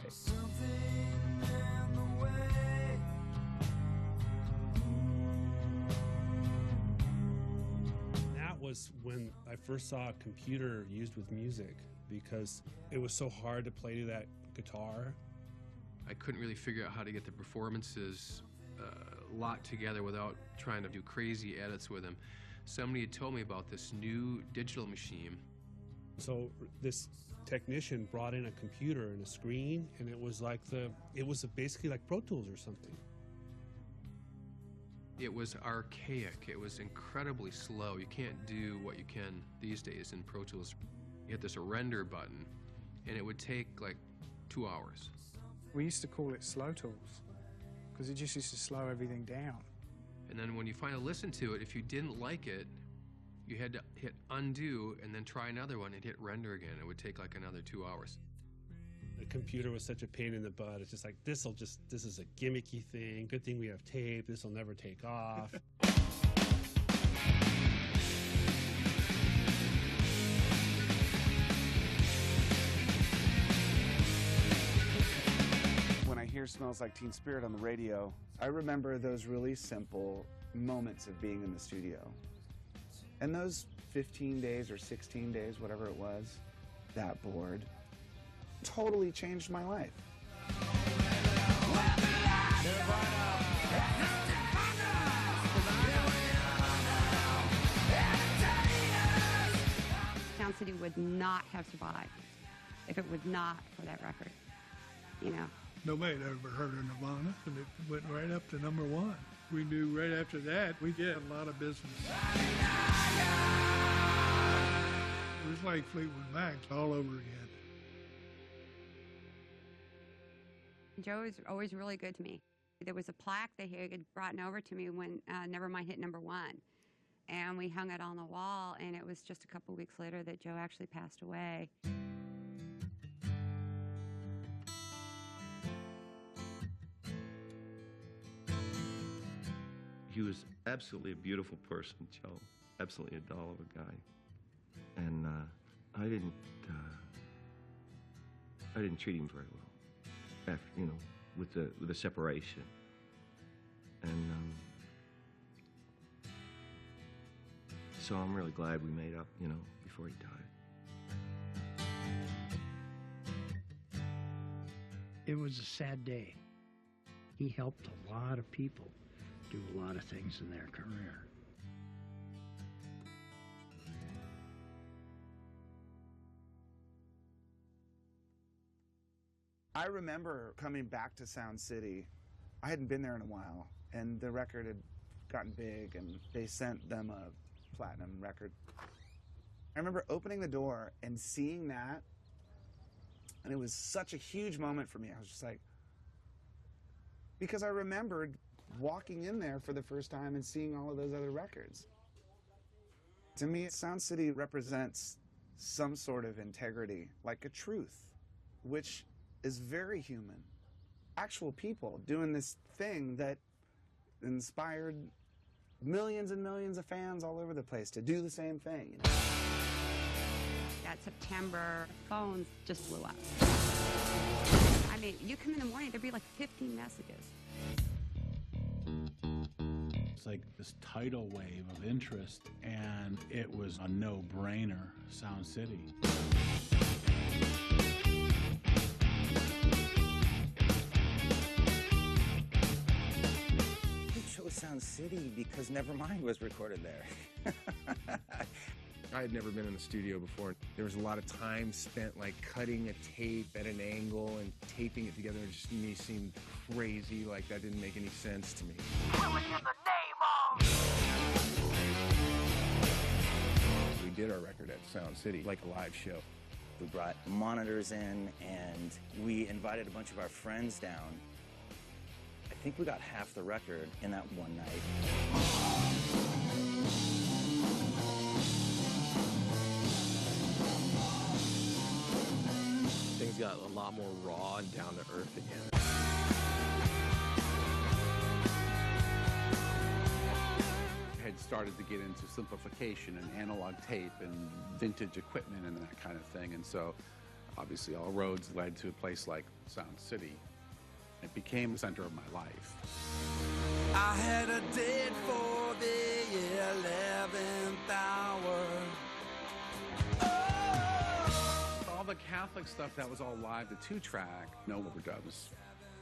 That was when I first saw a computer used with music, because it was so hard to play to that guitar. I couldn't really figure out how to get the performances locked together without trying to do crazy edits with them. Somebody had told me about this new digital machine. So this technician brought in a computer and a screen, and it was basically like Pro Tools or something. It was archaic. It was incredibly slow. You can't do what you can these days in Pro Tools. You hit this render button, and it would take like 2 hours. We used to call it Slow Tools, because it just used to slow everything down. And then when you finally listened to it, if you didn't like it, you had to hit undo and then try another one and hit render again. It would take like another 2 hours. The computer was such a pain in the butt. It's just like, this is a gimmicky thing. Good thing we have tape. This will never take off. When I hear Smells Like Teen Spirit on the radio, I remember those really simple moments of being in the studio. And those 15 days or 16 days, whatever it was, that board, totally changed my life. Sound City would not have survived if it was not for that record, you know. Nobody had ever heard of Nirvana, and it went right up to #1. We knew right after that we did a lot of business. It was like Fleetwood Mac all over again. Joe was always really good to me. There was a plaque that he had brought over to me when Nevermind hit #1. And we hung it on the wall, and it was just a couple weeks later that Joe actually passed away. He was absolutely a beautiful person, Joe. Absolutely a doll of a guy. And I didn't treat him very well after, with the separation. And so I'm really glad we made up, before he died. It was a sad day. He helped a lot of people do a lot of things in their career. I remember coming back to Sound City. I hadn't been there in a while, and the record had gotten big, and they sent them a platinum record. I remember opening the door and seeing that, and it was such a huge moment for me. I was just like, because I remembered walking in there for the first time and seeing all of those other records. To me, Sound City represents some sort of integrity, like a truth, which is very human. Actual people doing this thing that inspired millions and millions of fans all over the place to do the same thing. That September, phones just blew up. I I mean, you come in the morning, there'd be like 15 messages. It's like this tidal wave of interest, and it was a no-brainer, Sound City. We chose Sound City because Nevermind was recorded there. I had never been in the studio before. There was a lot of time spent like cutting a tape at an angle and taping it together. It just me seemed crazy, like that didn't make any sense to me. We did our record at Sound City, like a live show. We brought monitors in and we invited a bunch of our friends down. I think we got half the record in that one night. Things got a lot more raw and down to earth again. Had started to get into simplification and analog tape and vintage equipment and that kind of thing, and so obviously all roads led to a place like Sound City. It became the center of my life. I had a date for the 11th hour. All the Catholic stuff, that was all live, the 2-track, no overdubs.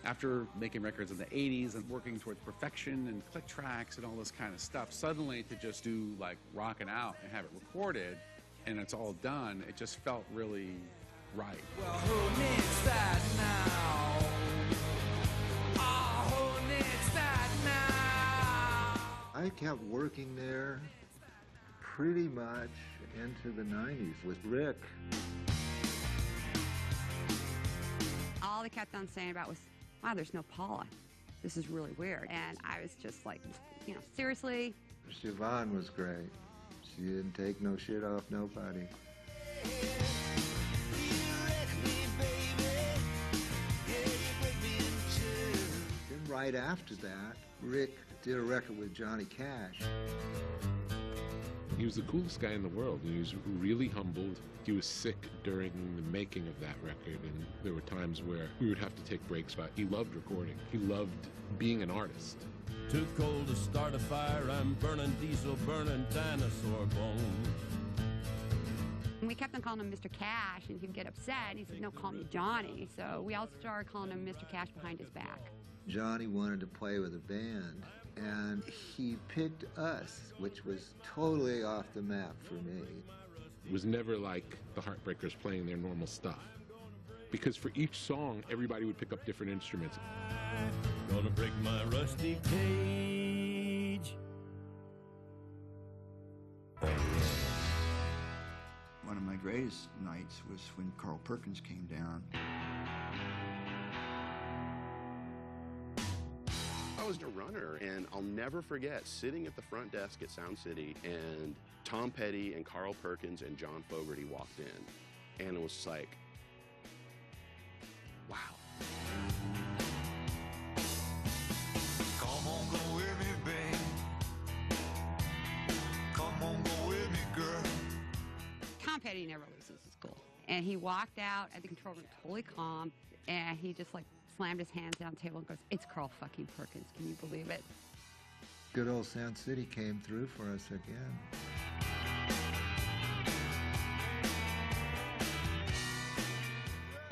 After making records in the 80s and working towards perfection and click tracks and all this kind of stuff, suddenly to just do like rockin' out and have it recorded and it's all done, it just felt really right. Well, who needs that now? Oh, who needs that now? I kept working there pretty much into the 90s with Rick. All they kept on saying about was, wow, there's no Paula. This is really weird. And I was just like, you know, seriously? Siobhan was great. She didn't take no shit off nobody. Then right after that, Rick did a record with Johnny Cash. He was the coolest guy in the world. He was really humbled. He was sick during the making of that record, and there were times where we would have to take breaks, but he loved recording. He loved being an artist. Too cold to start a fire, I'm burning diesel, burning dinosaur bones. And we kept on calling him Mr. Cash, and he'd get upset, and he said, no, call me Johnny. So we all started calling him Mr. Cash behind his back. Johnny wanted to play with a band, and he picked us, which was totally off the map for me. It was never like the Heartbreakers playing their normal stuff. Because for each song, everybody would pick up different instruments. Gonna break my rusty cage. One of my greatest nights was when Carl Perkins came down. I was a runner, and I'll never forget sitting at the front desk at Sound City, and Tom Petty and Carl Perkins and John Fogerty walked in, and it was just like, wow. Come on, go with me, babe. Come on, go with me, girl. Tom Petty never loses his cool. And he walked out at the control room totally calm, and he just like slammed his hands down the table and goes, it's Carl fucking Perkins, can you believe it? Good old Sound City came through for us again.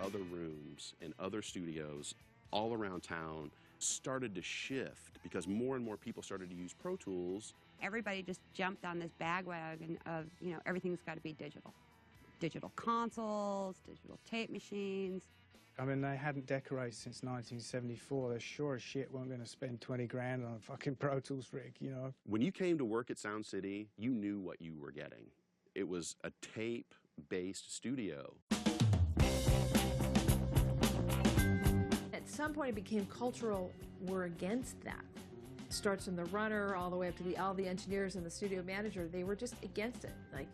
Other rooms and other studios all around town started to shift because more and more people started to use Pro Tools. Everybody just jumped on this bandwagon of, you know, everything's got to be digital. Digital consoles, digital tape machines. I mean, they hadn't decorated since 1974. They sure as shit weren't going to spend 20 grand on a fucking Pro Tools rig, you know? When you came to work at Sound City, you knew what you were getting. It was a tape-based studio. At some point it became cultural. We're against that. It starts from the runner all the way up to all the engineers and the studio manager. They were just against it. Like,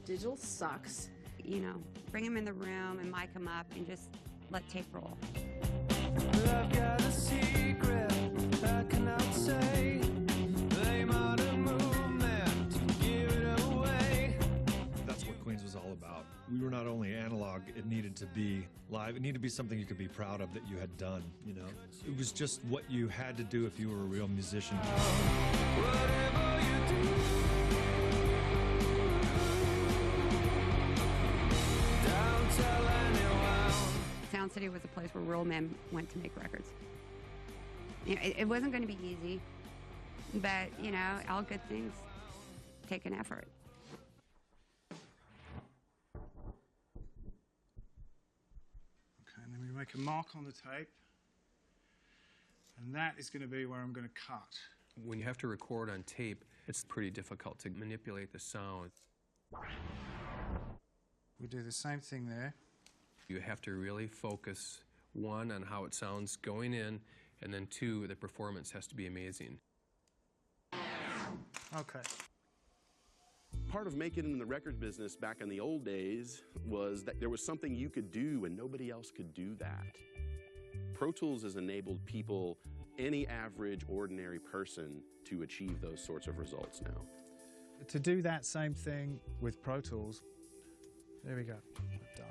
digital sucks. You know, bring them in the room and mic them up and just let tape roll. I've got a secret I cannot say. Blame on a movement, give it away. That's what Queens was all about. We were not only analog, it needed to be live. It needed to be something you could be proud of that you had done, you know. It was just what you had to do if you were a real musician. Sound City was a place where real men went to make records. You know, it wasn't going to be easy, but, you know, all good things take an effort. Okay, and then we make a mark on the tape, and that is going to be where I'm going to cut. When you have to record on tape, it's pretty difficult to manipulate the sound. We do the same thing there. You have to really focus, one, on how it sounds going in, and then two, the performance has to be amazing. Okay. Part of making it in the record business back in the old days was that there was something you could do and nobody else could do that. Pro Tools has enabled people, any average, ordinary person, to achieve those sorts of results now. To do that same thing with Pro Tools, there we go, done.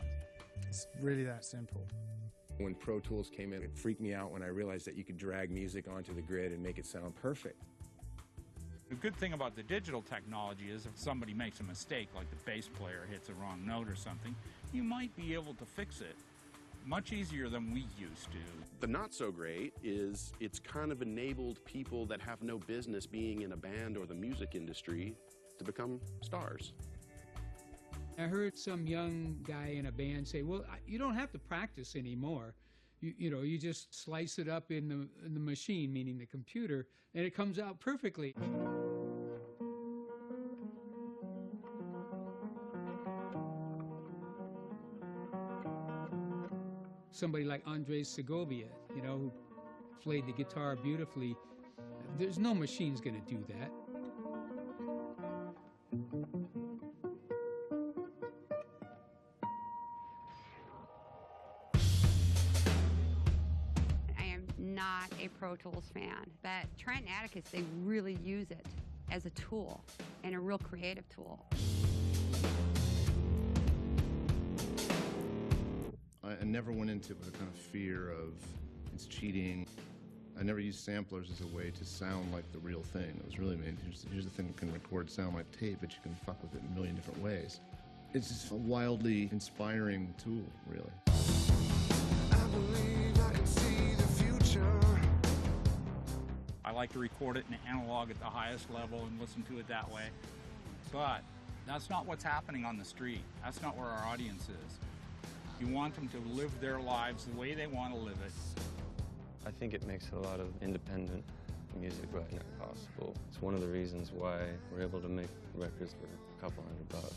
It's really that simple. When Pro Tools came in, it freaked me out when I realized that you could drag music onto the grid and make it sound perfect. The good thing about the digital technology is if somebody makes a mistake, like the bass player hits a wrong note or something, you might be able to fix it much easier than we used to. The not so great is it's kind of enabled people that have no business being in a band or the music industry to become stars. I heard some young guy in a band say, well, you don't have to practice anymore. You know, you just slice it up in the machine, meaning the computer, and it comes out perfectly. Somebody like Andres Segovia, you know, who played the guitar beautifully, there's no machine's going to do that. Not a Pro Tools fan, but Trent and Atticus, they really use it as a tool and a real creative tool. I never went into it with a kind of fear of it's cheating. I never used samplers as a way to sound like the real thing. It was really made, here's the thing that can record sound like tape, but you can fuck with it in a million different ways. It's just a wildly inspiring tool, really. I believe I can see the future. I like to record it in analog at the highest level and listen to it that way. But that's not what's happening on the street. That's not where our audience is. You want them to live their lives the way they want to live it. I think it makes a lot of independent music right now possible. It's one of the reasons why we're able to make records for a couple $100.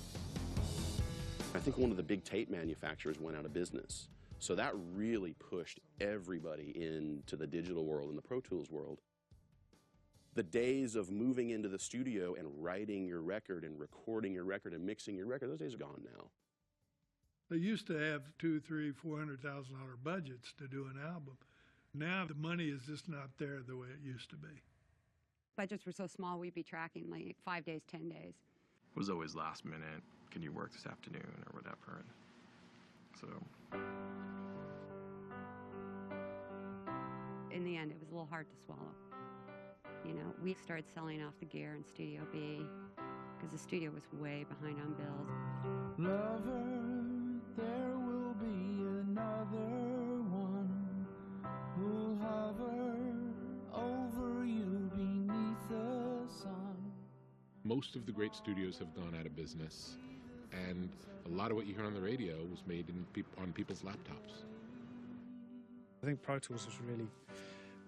I think one of the big tape manufacturers went out of business. So that really pushed everybody into the digital world and the Pro Tools world. The days of moving into the studio and writing your record and recording your record and mixing your record, those days are gone now. They used to have $200,000, $300,000, $400,000 budgets to do an album. Now the money is just not there the way it used to be. Budgets were so small, we'd be tracking like 5 days, 10 days. It was always last minute. Can you work this afternoon or whatever? So. In the end, it was a little hard to swallow. You know, we started selling off the gear in Studio B because the studio was way behind on bills. Lover, there will be another one who'll hover over you beneath the sun. Most of the great studios have gone out of business, and a lot of what you hear on the radio was made on people's laptops. I think Pro Tools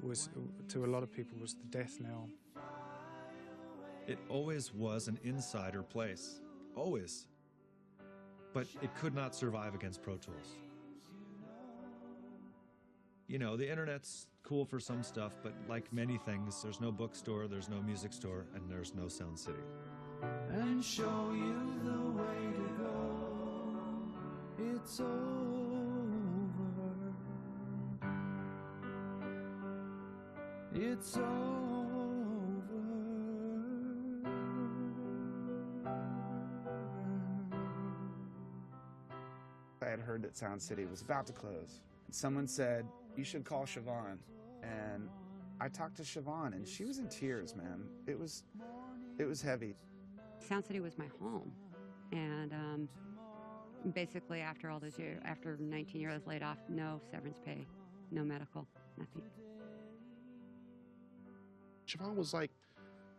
was to a lot of people, was the death knell. It always was an insider place. Always. But it could not survive against Pro Tools. You know, the internet's cool for some stuff, but like many things, there's no bookstore, there's no music store, and there's no Sound City. And show you the way to go. It's over. It's over. I had heard that Sound City was about to close. Someone said, you should call Siobhan. And I talked to Siobhan, and she was in tears, man. It was heavy. Sound City was my home. And basically after all those years, after 19 years laid off, no severance pay, no medical, nothing. Siobhan was like,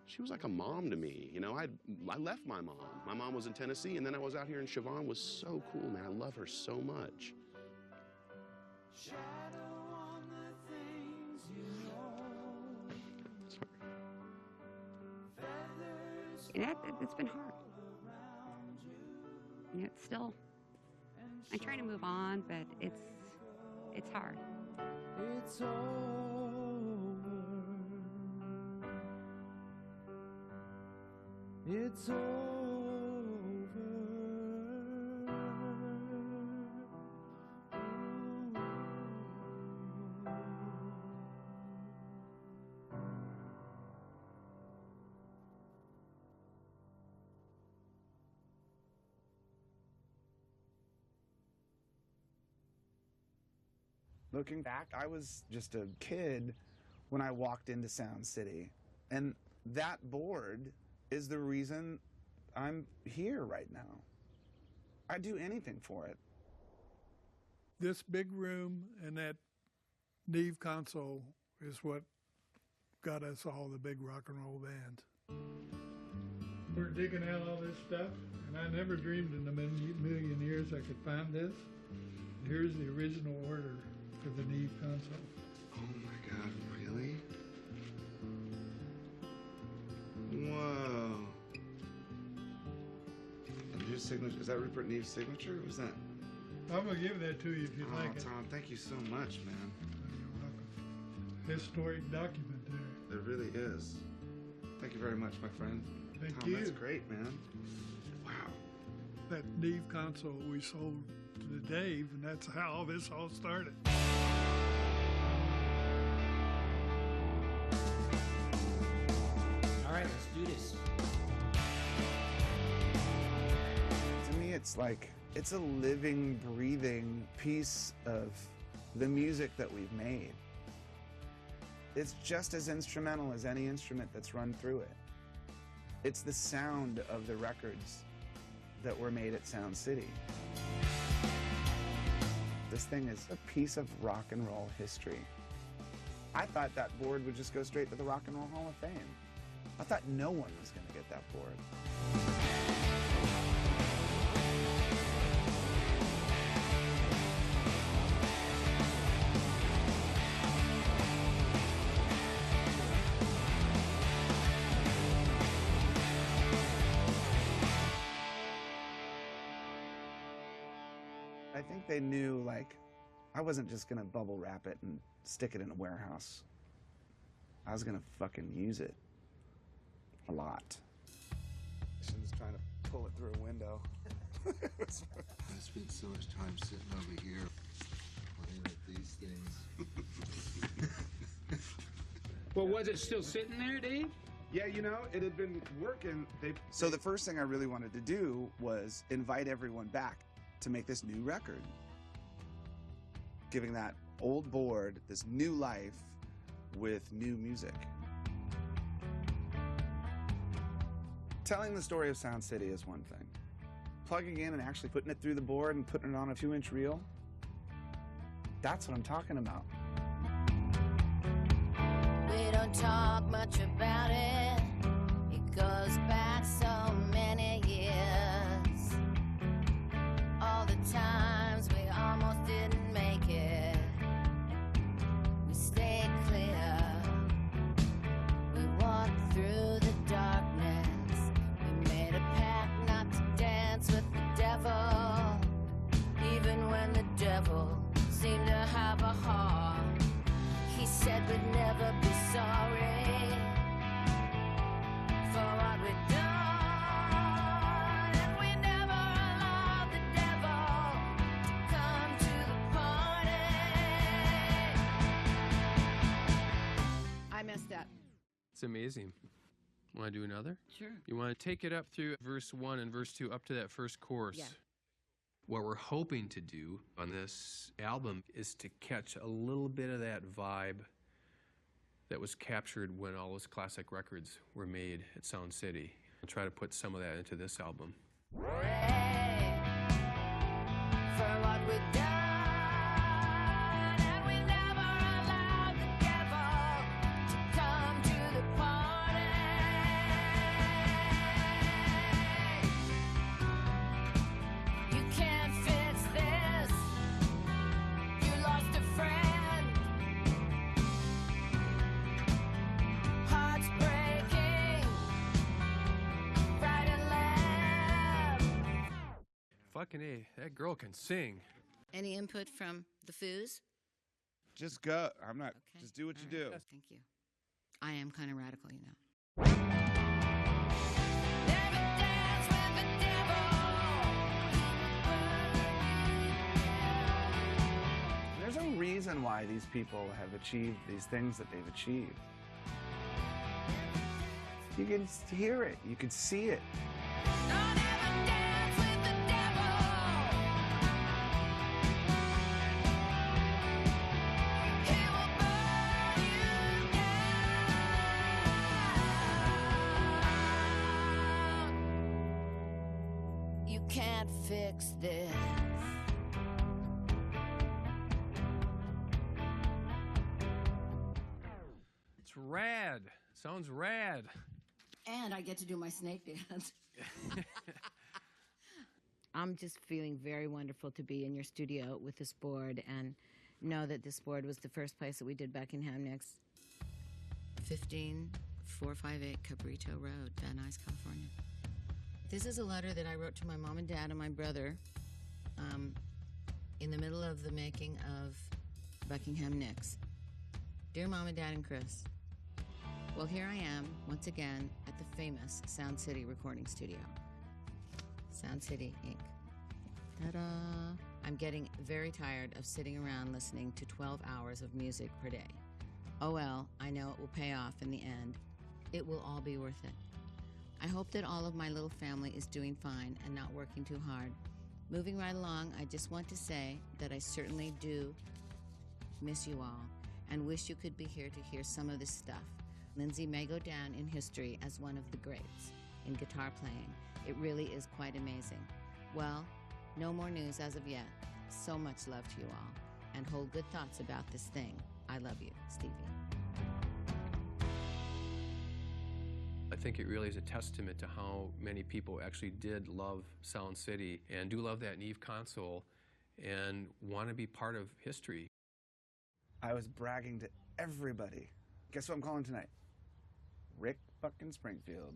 she was like a mom to me. You know, I left my mom. My mom was in Tennessee, and then I was out here, and Siobhan was so cool, man. I love her so much. Yeah, it's been hard. Yeah, it's still, I'm trying to move on, but it's hard. It's over. It's over. Looking back, I was just a kid when I walked into Sound City. And that board is the reason I'm here right now. I'd do anything for it. This big room and that Neve console is what got us all the big rock and roll bands. We're digging out all this stuff, and I never dreamed in a million years I could find this. Here's the original order for the Neve console. Oh my God, really? Whoa. And your signature, is that Rupert Neve's signature? What was that? I'm going to give that to you if you'd like it. Tom, thank you so much, man. You're welcome. Historic document there. There really is. Thank you very much, my friend. Thank Tom, you. That's great, man. Wow. That Neve console we sold to Dave, and that's how all this all started. All right, let's do this. To me, it's like, it's a living, breathing piece of the music that we've made. It's just as instrumental as any instrument that's run through it. It's the sound of the records that were made at Sound City. This thing is a piece of rock and roll history. I thought that board would just go straight to the Rock and Roll Hall of Fame. I thought no one was going to get that board. I think they knew, like, I wasn't just gonna bubble wrap it and stick it in a warehouse. I was gonna fucking use it. A lot. She was trying to pull it through a window. I spent so much time sitting over here playing with these things. Well, was it still sitting there, Dave? Yeah, you know, it had been working. So the first thing I really wanted to do was invite everyone back to make this new record. Giving that old board this new life with new music. Telling the story of Sound City is one thing. Plugging in and actually putting it through the board and putting it on a 2-inch reel, that's what I'm talking about. We don't talk much about it. It goes back so many years. All the times we almost didn't make it. We stayed clear. We walked through the darkness. We made a pact not to dance with the devil. Even when the devil seemed to have a heart. He said we'd never be sorry for what we'd done, and we never allowed the devil to come to the party. I messed up. It's amazing. Want to do another? Sure. You want to take it up through verse 1 and verse 2 up to that first chorus. Yeah. What we're hoping to do on this album is to catch a little bit of that vibe that was captured when all those classic records were made at Sound City. I'll try to put some of that into this album. For what we've done, and we never allowed the devil to come to the party. You can't fix this. You lost a friend. Hearts breaking, right and left. Fucking A, that girl can sing. Any input from the Foos? Just go. I'm not. Just do what you do. Thank you. I am kind of radical, you know. There's a reason why these people have achieved these things that they've achieved. You can hear it. You can see it. You can't fix this. It's rad. Sounds rad. And I get to do my snake dance. I'm just feeling very wonderful to be in your studio with this board and know that this board was the first place that we did Buckingham Nicks. 15458 Cabrito Road, Van Nuys, California. This is a letter that I wrote to my mom and dad and my brother in the middle of the making of Buckingham Nicks. Dear Mom and Dad and Chris, well, here I am once again at the famous Sound City recording studio. Sound City, Inc. Ta-da! I'm getting very tired of sitting around listening to 12 hours of music per day. Oh well, I know it will pay off in the end. It will all be worth it. I hope that all of my little family is doing fine and not working too hard. Moving right along, I just want to say that I certainly do miss you all and wish you could be here to hear some of this stuff. Lindsay may go down in history as one of the greats in guitar playing. It really is quite amazing. Well, no more news as of yet. So much love to you all, and hold good thoughts about this thing. I love you, Stevie. I think it really is a testament to how many people actually did love Sound City and do love that Neve console and want to be part of history. I was bragging to everybody. Guess what I'm calling tonight? Rick fucking Springfield.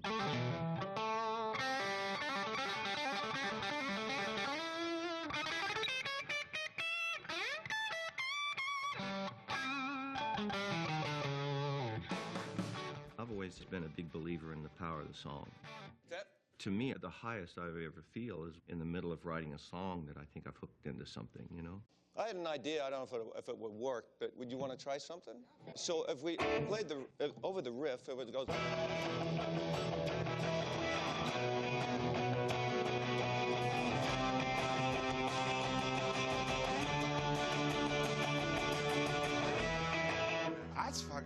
I've always been a big believer in the power of the song. To me, the highest I ever feel is in the middle of writing a song that I think I've hooked into something, you know? I had an idea. I don't know if it would work, but would you want to try something? So if we played over the riff, it would go.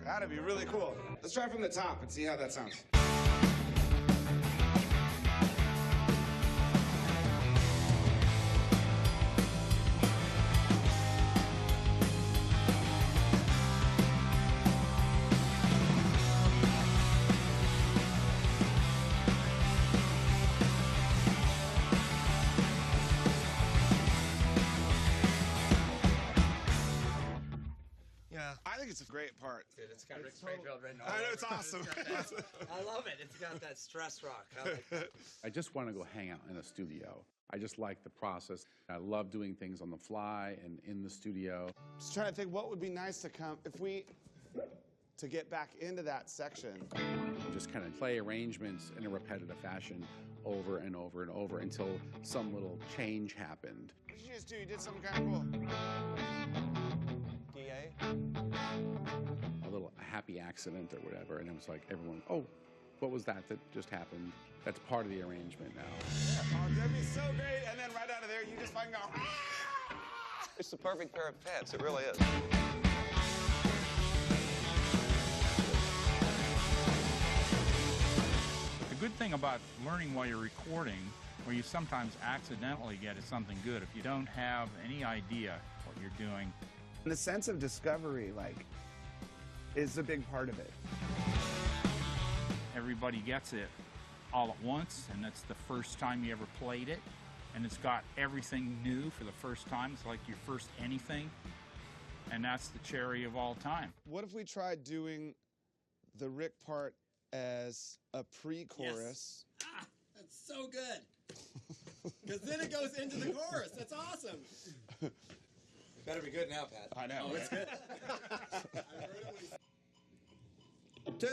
That'd be really cool. Let's try from the top and see how that sounds. I think it's a great part. Dude, it's got Rick Springfield written all I know, over it's it. awesome. I love it. It's got that stress rock. I like that. I just want to go hang out in a studio. I just like the process. I love doing things on the fly and in the studio. Just trying to think what would be nice to come to get back into that section. Just kind of play arrangements in a repetitive fashion over and over and over until some little change happened. What did you just do? You did something kind of cool. A little happy accident or whatever, and it was like everyone, oh, What was that just happened? That's part of the arrangement now. Oh, that'd be so great. And then right out of there, you just fucking go. It's the perfect pair of pants. It really is. The good thing about learning while you're recording, where you sometimes accidentally get, is something good. If you don't have any idea what you're doing. And the sense of discovery, like, is a big part of it. Everybody gets it all at once, and it's the first time you ever played it, and it's got everything new for the first time. It's like your first anything, and that's the cherry of all time. What if we tried doing the Rick part as a pre-chorus? Yes. Ah, that's so good. Because then it goes into the chorus. That's awesome. Better be good now, Pat. I know. Oh, it's good. 2.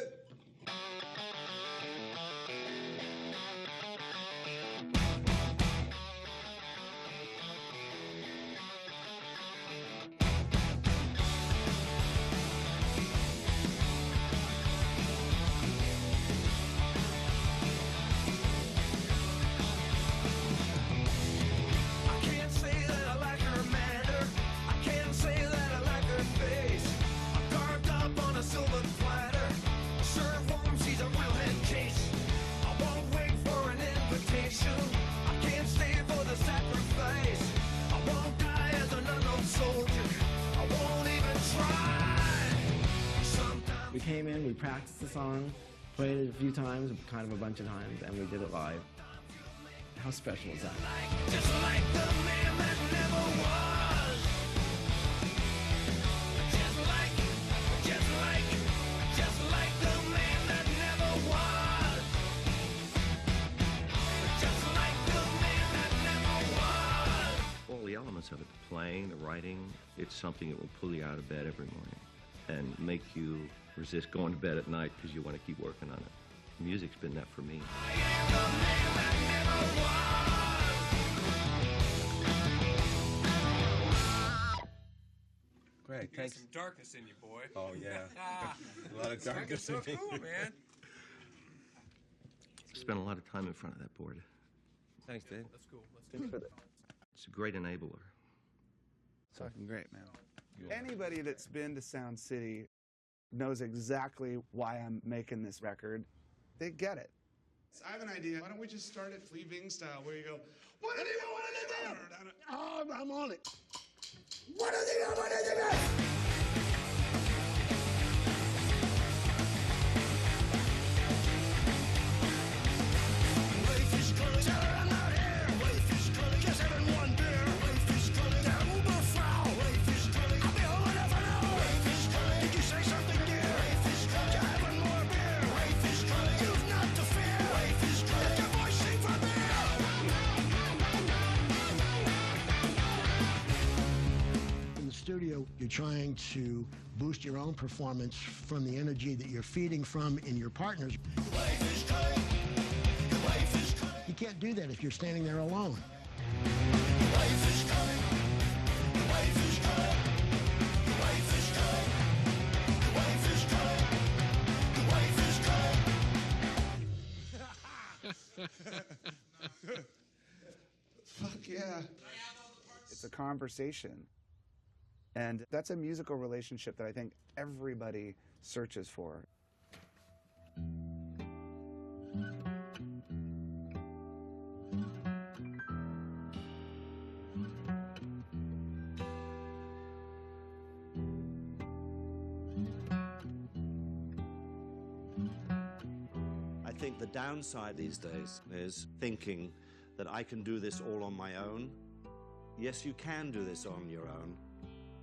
We came in, we practiced the song, played it a few times, kind of a bunch of times, and we did it live. How special is that? Just like the man that never was. Just like the man that never was. Just like the man that never was. All the elements of it, the playing, the writing, it's something that will pull you out of bed every morning and make you resist going to bed at night because you want to keep working on it. Music's been that for me. Great, You got thanks. some darkness in you, boy. Oh, yeah. A lot of darkness in so me. cool, man. Spent a lot of time in front of that board. Thanks, Dave. That's cool. Thanks for that. It's a great enabler. It's fucking great, man. Anybody that's been to Sound City knows exactly why I'm making this record. They get it. I have an idea. Why don't we just start it Flea Bing style, where you go, what did he do? What did he do? Oh, I'm on it. What did he do? What did he do? Studio, you're trying to boost your own performance from the energy that you're feeding from in your partners. You can't do that if you're standing there alone. Fuck yeah. It's a conversation. And that's a musical relationship that I think everybody searches for. I think the downside these days is thinking that I can do this all on my own. Yes, you can do this on your own,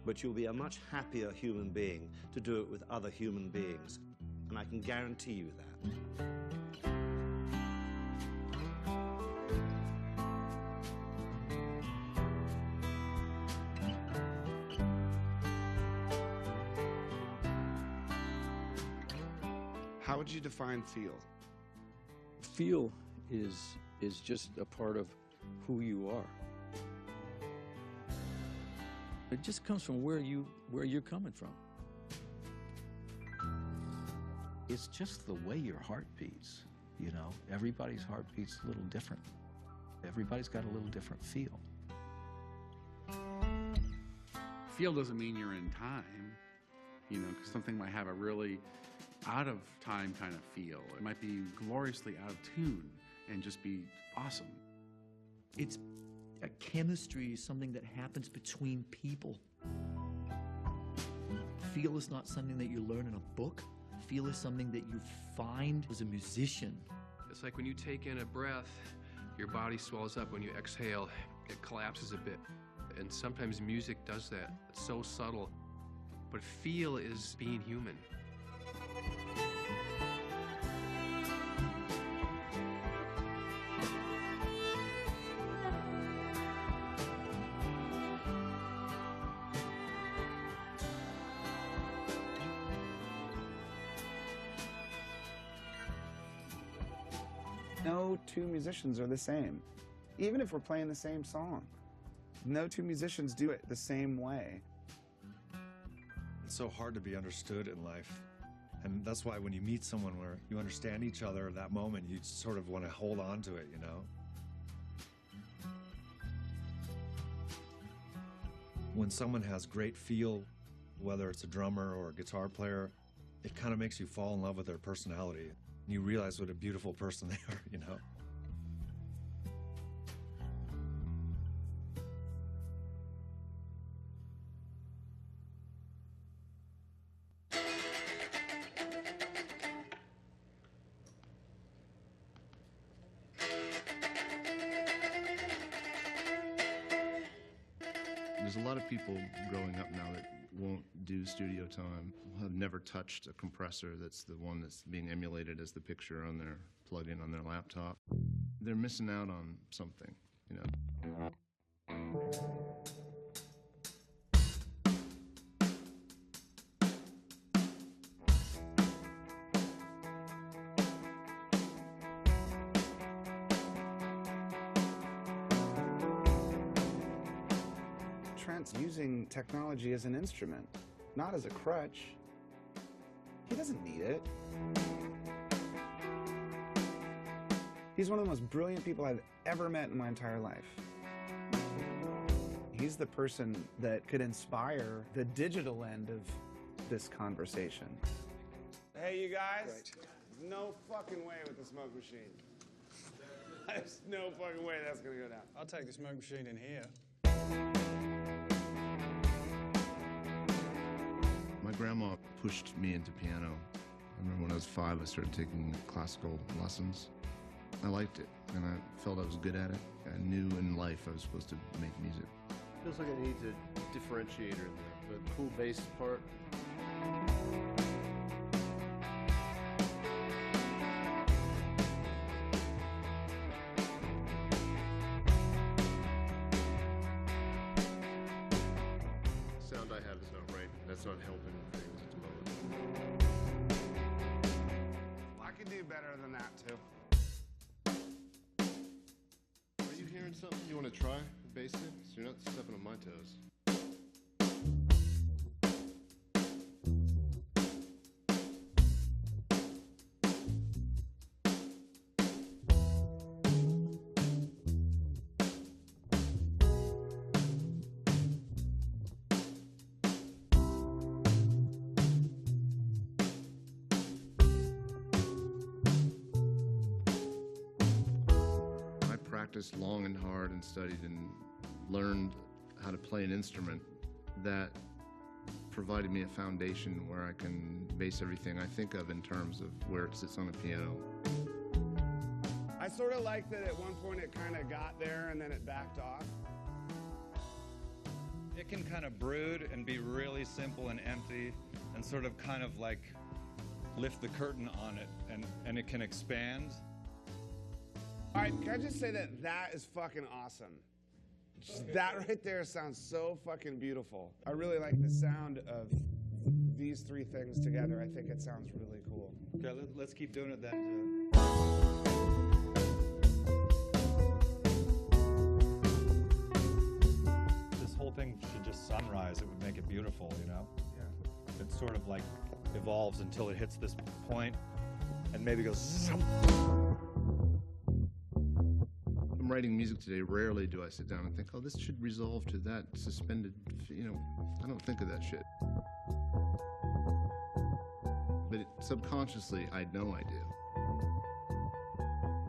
but you'll be a much happier human being to do it with other human beings, and I can guarantee you that. How would you define feel? Feel is just a part of who you are. It just comes from where you're coming from. It's just the way your heart beats, you know? Everybody's heart beats a little different. Everybody's got a little different feel. Feel doesn't mean you're in time, you know, because something might have a really out of time kind of feel. It might be gloriously out of tune and just be awesome. It's a chemistry, something that happens between people. Feel is not something that you learn in a book. Feel is something that you find as a musician. It's like when you take in a breath, your body swells up. When you exhale, it collapses a bit. And sometimes music does that. It's so subtle. But feel is being human. No two musicians are the same, even if we're playing the same song. No two musicians do it the same way. It's so hard to be understood in life. And that's why when you meet someone where you understand each other at that moment, you sort of want to hold on to it, you know? When someone has great feel, whether it's a drummer or a guitar player, it kind of makes you fall in love with their personality. You realize what a beautiful person they are, you know? There's a lot of people growing up now that won't do studio time, have never touched a compressor that's the one that's being emulated as the picture on their plug-in on their laptop. They're missing out on something, you know. Trent's using technology as an instrument, not as a crutch. He doesn't need it. He's one of the most brilliant people I've ever met in my entire life. He's the person that could inspire the digital end of this conversation. Hey, you guys, there's no fucking way with the smoke machine. There's no fucking way that's gonna go down. I'll take the smoke machine in here. My grandma pushed me into piano. I remember when I was 5, I started taking classical lessons. I liked it, and I felt I was good at it. I knew in life I was supposed to make music. Feels like it needs a differentiator in there. The cool bass part. The sound I have is not right. That's not helping things at the moment. I could do better than that, too. Are you hearing something you want to try? Basic? So you're not stepping on my toes. Practiced long and hard and studied and learned how to play an instrument that provided me a foundation where I can base everything I think of in terms of where it sits on a piano. I sort of like that at one point it kind of got there and then it backed off. It can kind of brood and be really simple and empty and sort of kind of like lift the curtain on it and it can expand. All right, can I just say that that is fucking awesome? Just that right there sounds so fucking beautiful. I really like the sound of these three things together. I think it sounds really cool. Okay, let's keep doing it then. This whole thing should just sunrise. It would make it beautiful, you know? Yeah. It's sort of like evolves until it hits this point and maybe goes zoom. I'm writing music today. Rarely do I sit down and think, oh, this should resolve to that suspended, I don't think of that shit. But subconsciously, I know I do.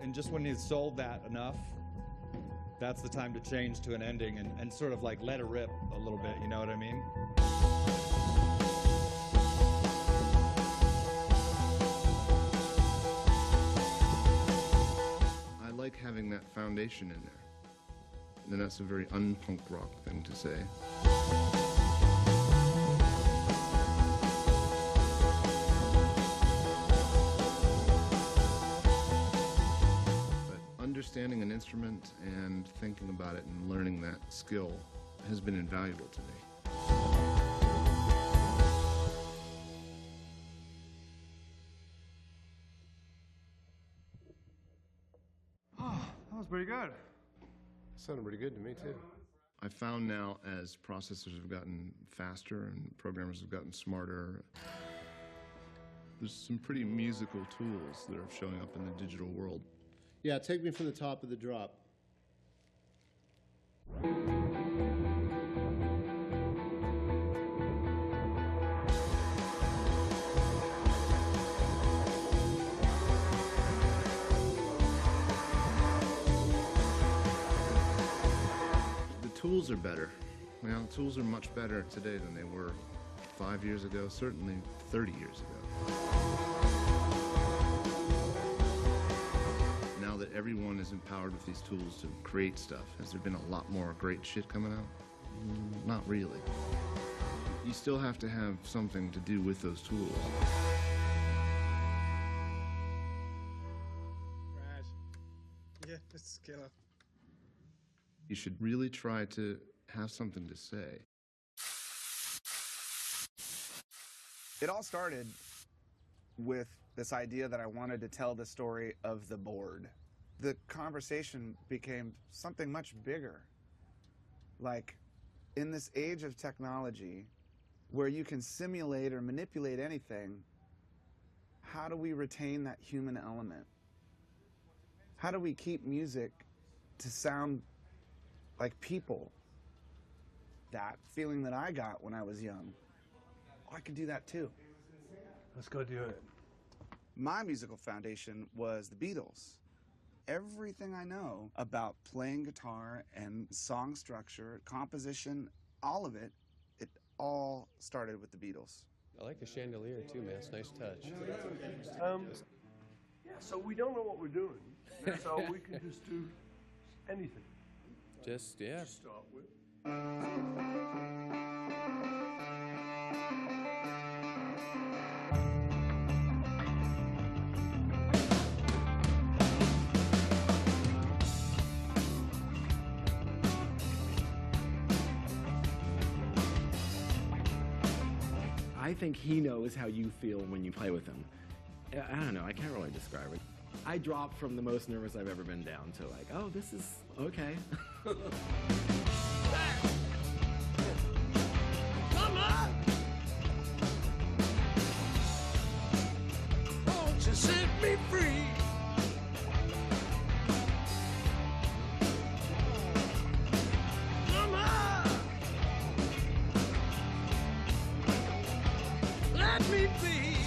And just when you've sold that enough, that's the time to change to an ending and sort of like let it rip a little bit, you know what I mean? I like having that foundation in there. And that's a very un-punk rock thing to say. Understanding an instrument and thinking about it and learning that skill has been invaluable to me. Oh, that was pretty good. Sounded pretty good to me, too. I found now as processors have gotten faster and programmers have gotten smarter, there's some pretty musical tools that are showing up in the digital world. Yeah, take me from the top of the drop. The tools are better. Well, the tools are much better today than they were 5 years ago, certainly 30 years ago. Now that everyone is empowered with these tools to create stuff, has there been a lot more great shit coming out? Not really. You still have to have something to do with those tools. Right. Yeah, it's killer. You should really try to have something to say. It all started with this idea that I wanted to tell the story of the board. The conversation became something much bigger. Like, in this age of technology, where you can simulate or manipulate anything, how do we retain that human element? How do we keep music to sound like people? That feeling that I got when I was young, I can do that too. Let's go do it. My musical foundation was the Beatles. Everything I know about playing guitar and song structure, composition, all of it, it all started with the Beatles. I like the chandelier too, man. It's a nice touch. Yeah, so we don't know what we're doing, so we can just do anything. Just, yeah. To start with. I think he knows how you feel when you play with him. I don't know, I can't really describe it. I dropped from the most nervous I've ever been down to like, oh, this is okay. Come on! Won't you set me free? Come on! Let me be.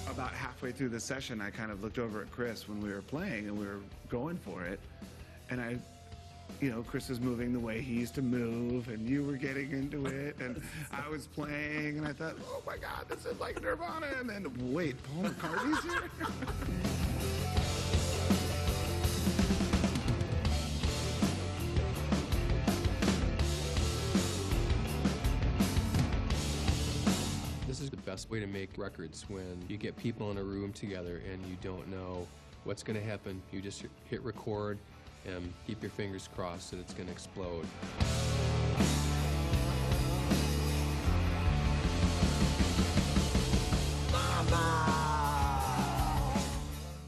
About halfway through the session, I kind of looked over at Chris when we were playing and we were going for it. And Chris was moving the way he used to move and you were getting into it and I was playing and I thought, oh my God, this is like Nirvana. And then, wait, Paul McCartney's here? This is the best way to make records, when you get people in a room together and you don't know what's going to happen. You just hit record and keep your fingers crossed that it's going to explode.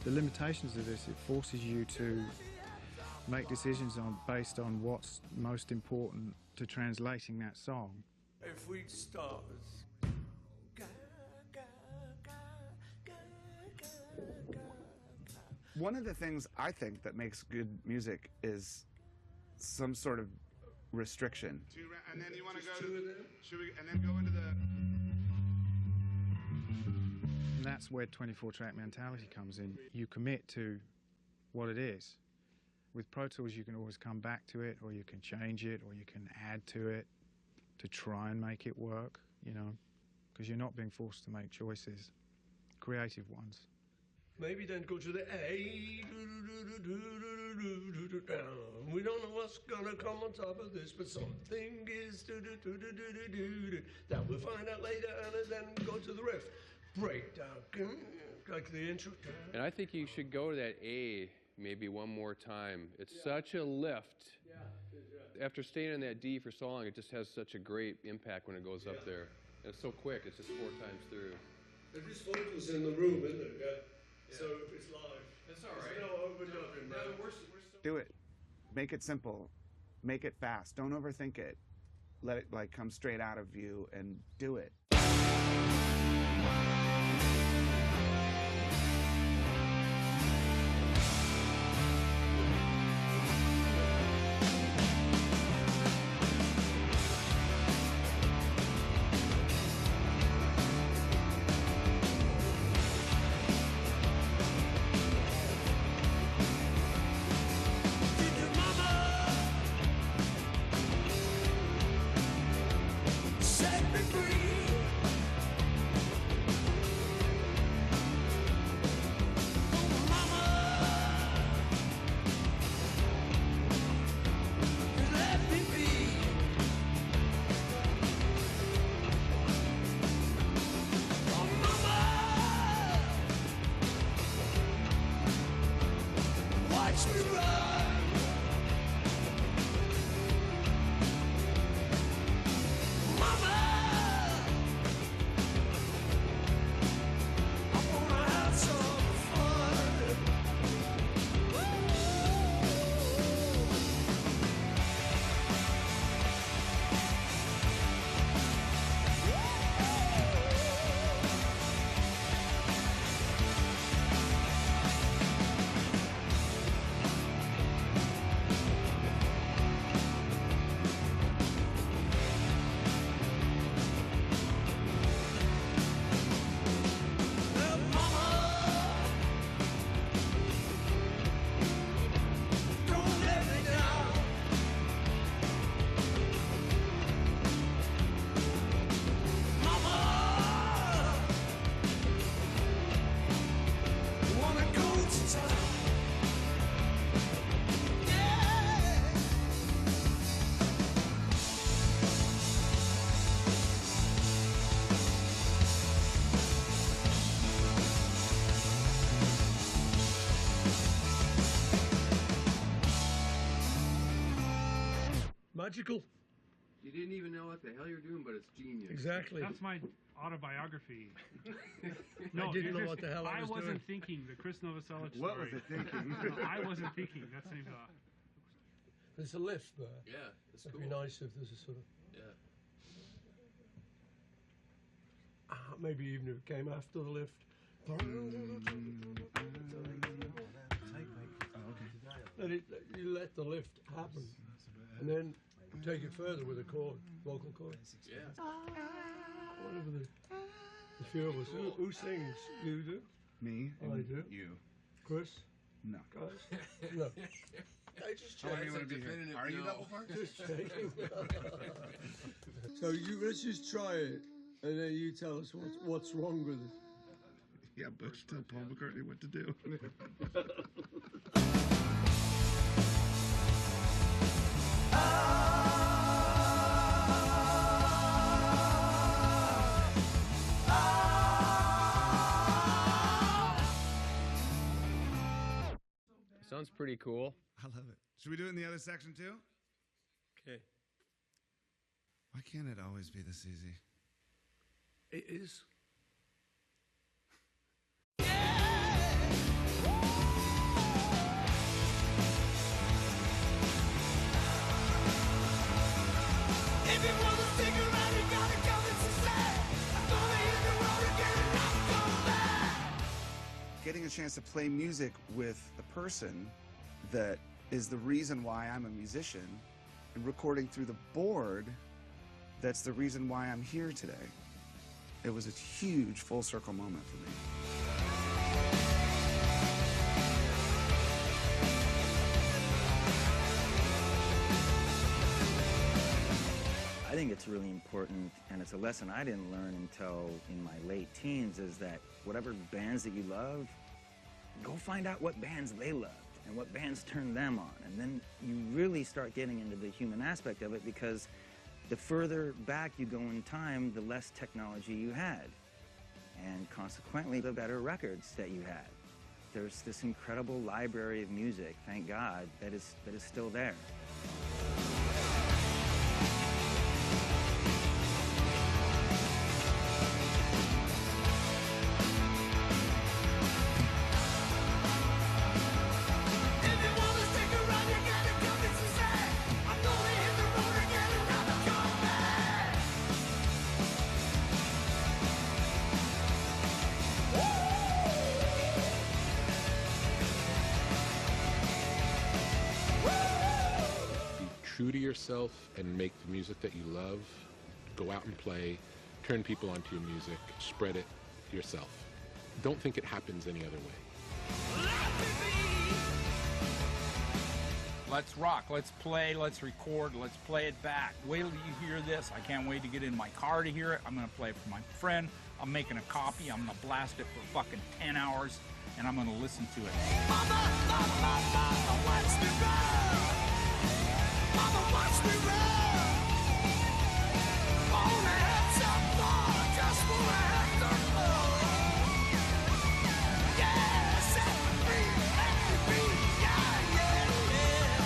The limitations of this, it forces you to make decisions based on what's most important to translating that song. If we start. One of the things I think that makes good music is some sort of restriction. And then you want to go to, should we, and then go into the. And that's where 24-track mentality comes in. You commit to what it is. With Pro Tools, you can always come back to it, or you can change it, or you can add to it to try and make it work, you know, because you're not being forced to make choices, creative ones. Maybe then go to the A. We don't know what's gonna come on top of this, but something is that we'll find out later, and then go to the riff. Breakdown, like the intro. And I think you should go to that A maybe one more time. It's such a lift. After staying in that D for so long, it just has such a great impact when it goes up there. And it's so quick, it's just 4 times through. There is vocals in the room, isn't there? Yeah. So if it's live. That's all right. There's no overdubbing, man. Do it. Make it simple. Make it fast. Don't overthink it. Let it like come straight out of you and do it. Magical. You didn't even know what the hell you're doing, but it's genius. Exactly. That's my autobiography. I didn't know what the hell I was wasn't doing. thinking. The Chris Novoselic story. What was it thinking? No, I wasn't thinking. That seems off. There's a lift there. Yeah, it's It'd cool. be nice if there's a sort of. Yeah. Maybe even if it came after the lift. You let the lift happen, and then take it further with a chord, vocal chord. Yeah. Whatever the few of us. Who sings? You do? Me? I do. You. Chris? No. Guys? No. I just How long do you checking. want to be here? Are you double part? Just checking. So let's just try it, and then you tell us what's wrong with it. Yeah, but tell Paul McCartney what to do. Sounds pretty cool. I love it. Should we do it in the other section too? Okay. Why can't it always be this easy? It is. chance to play music with a person that is the reason why I'm a musician, and recording through the board, that's the reason why I'm here today. It was a huge full circle moment for me. I think it's really important, and it's a lesson I didn't learn until in my late teens, is that whatever bands that you love, go find out what bands they loved and what bands turned them on. And then you really start getting into the human aspect of it, because the further back you go in time, the less technology you had. And consequently, the better records that you had. There's this incredible library of music, thank God, that is still there. True to yourself and make the music that you love. Go out and play, turn people onto your music, spread it yourself. Don't think it happens any other way. Let's rock, let's play, let's record, let's play it back. Wait till you hear this. I can't wait to get in my car to hear it. I'm gonna play it for my friend. I'm making a copy. I'm gonna blast it for fucking 10 hours, and I'm gonna listen to it. Mama, watch me run. Mama, watch me run. Wanna have some fun, just wanna have some fun. Yeah, set me free, let me be. Yeah, yeah, yeah.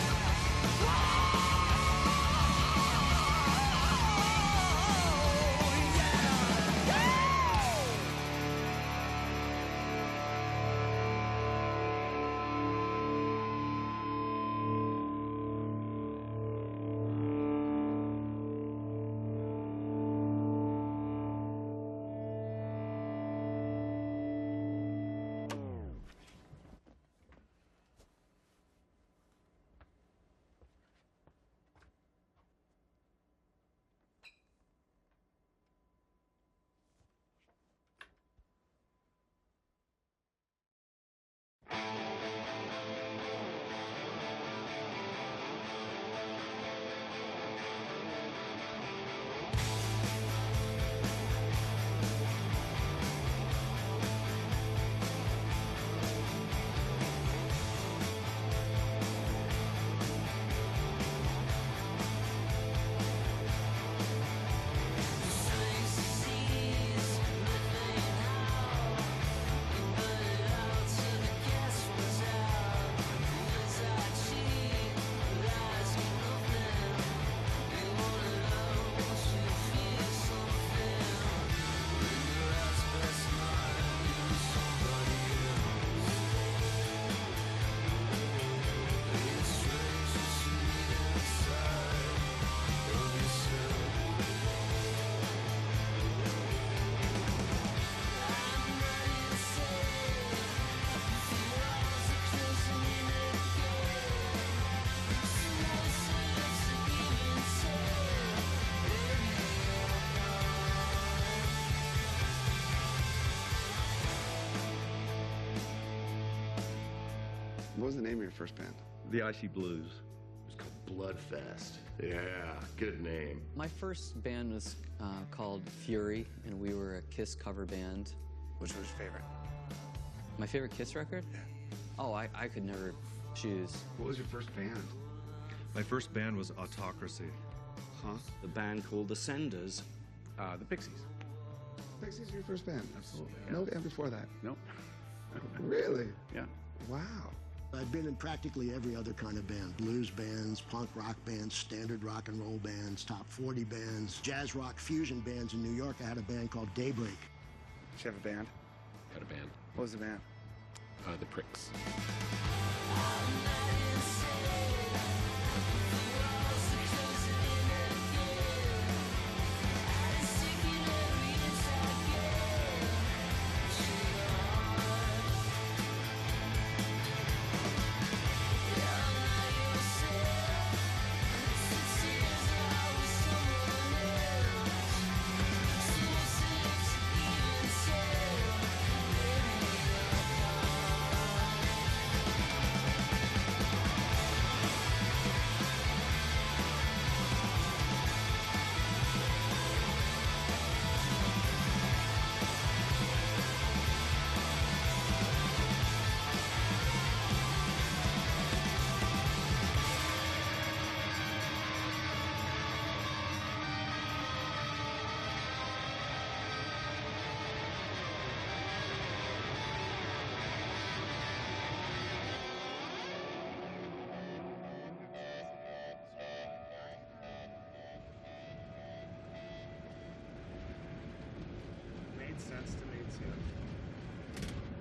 What was the name of your first band? The Icy Blues. It's called Bloodfest. Yeah, good name. My first band was called Fury, and we were a Kiss cover band. Which was your favorite? My favorite Kiss record? Yeah. Oh, I could never choose. What was your first band? My first band was Autocracy. Huh? The band called The Senders. The Pixies. Pixies your first band? Absolutely. Yeah. No band before that? Nope. Really? Yeah. Wow. I've been in practically every other kind of band. Blues bands, punk rock bands, standard rock and roll bands, top 40 bands, jazz rock fusion bands. In New York, I had a band called Daybreak. Did you have a band? Had a band. What was the band? The Pricks.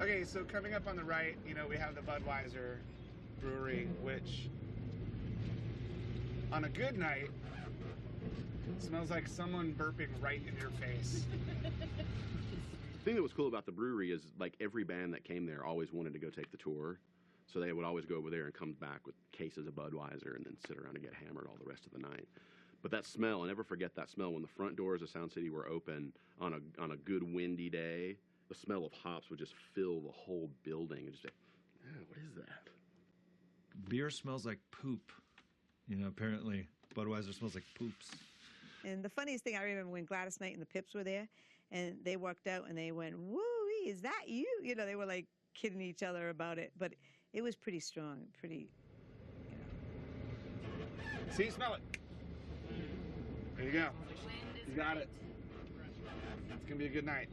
Okay, so coming up on the right, you know, we have the Budweiser Brewery, which on a good night smells like someone burping right in your face. The thing that was cool about the brewery is like every band that came there always wanted to go take the tour. So they would always go over there and come back with cases of Budweiser and then sit around and get hammered all the rest of the night. But that smell, I'll never forget that smell when the front doors of Sound City were open on a good windy day. The smell of hops would just fill the whole building and just say, oh, what is that? Beer smells like poop. You know, apparently Budweiser smells like poops. And the funniest thing, I remember when Gladys Knight and the Pips were there, and they walked out and they went, woo-wee, is that you? You know, they were like kidding each other about it, but it was pretty strong, pretty, you know. See, smell it. There you go. You got it. It's gonna be a good night.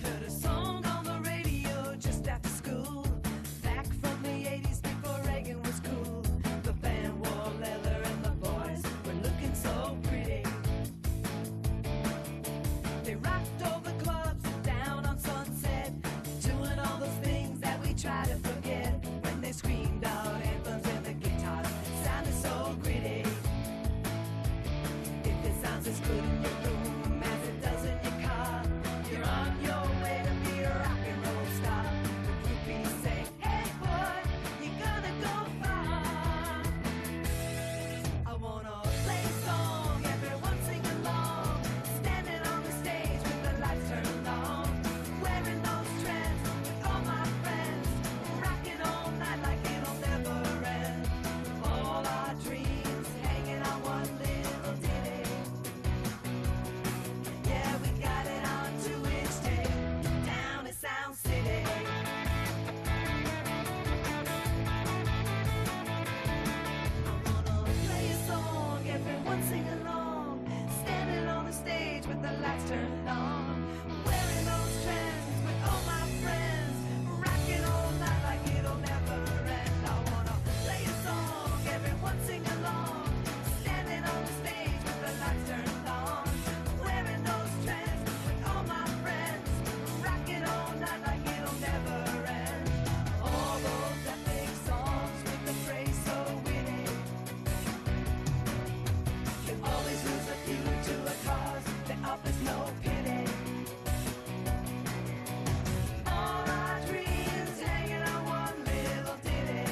Heard a song on the radio just after school. Back from the 80s before Reagan was cool. The band wore leather and the boys were looking so pretty. They rocked over clubs down on Sunset, doing all those things that we try to forget. When they screamed out anthems and the guitars sounded so gritty. If it sounds as good in your room as it does in your car, you're on your way to be a rock and roll star. The groupies say, hey boy, you're gonna go far. I wanna play a song, everyone sing along, standing on the stage with the lights turned on, wearing those trends with all my friends, rocking all night like it'll never end. All our dreams hanging on one little ditty. Yeah, we got it on 2-inch tape down in Sound City. I wanna play a song, everyone sing along, standing on the stage with the lights turned on, wearing those trends with all my friends, rocking all night like it'll never end. I wanna play a song, everyone sing along, standing on the stage with the lights turned on, wearing those trends with all my friends, rocking all night like it'll never end. All those epic songs with the phrase so witty. You always lose a few to a cause that offers no pity. All our dreams hanging on one little ditty.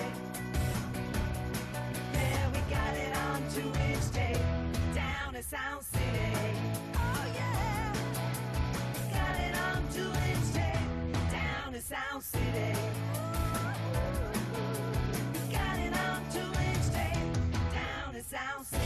Yeah, we got it on 2-inch tape down in Sound City. Oh yeah, got it on 2-inch tape down in Sound City. Got it on 2-inch tape down in Sound City.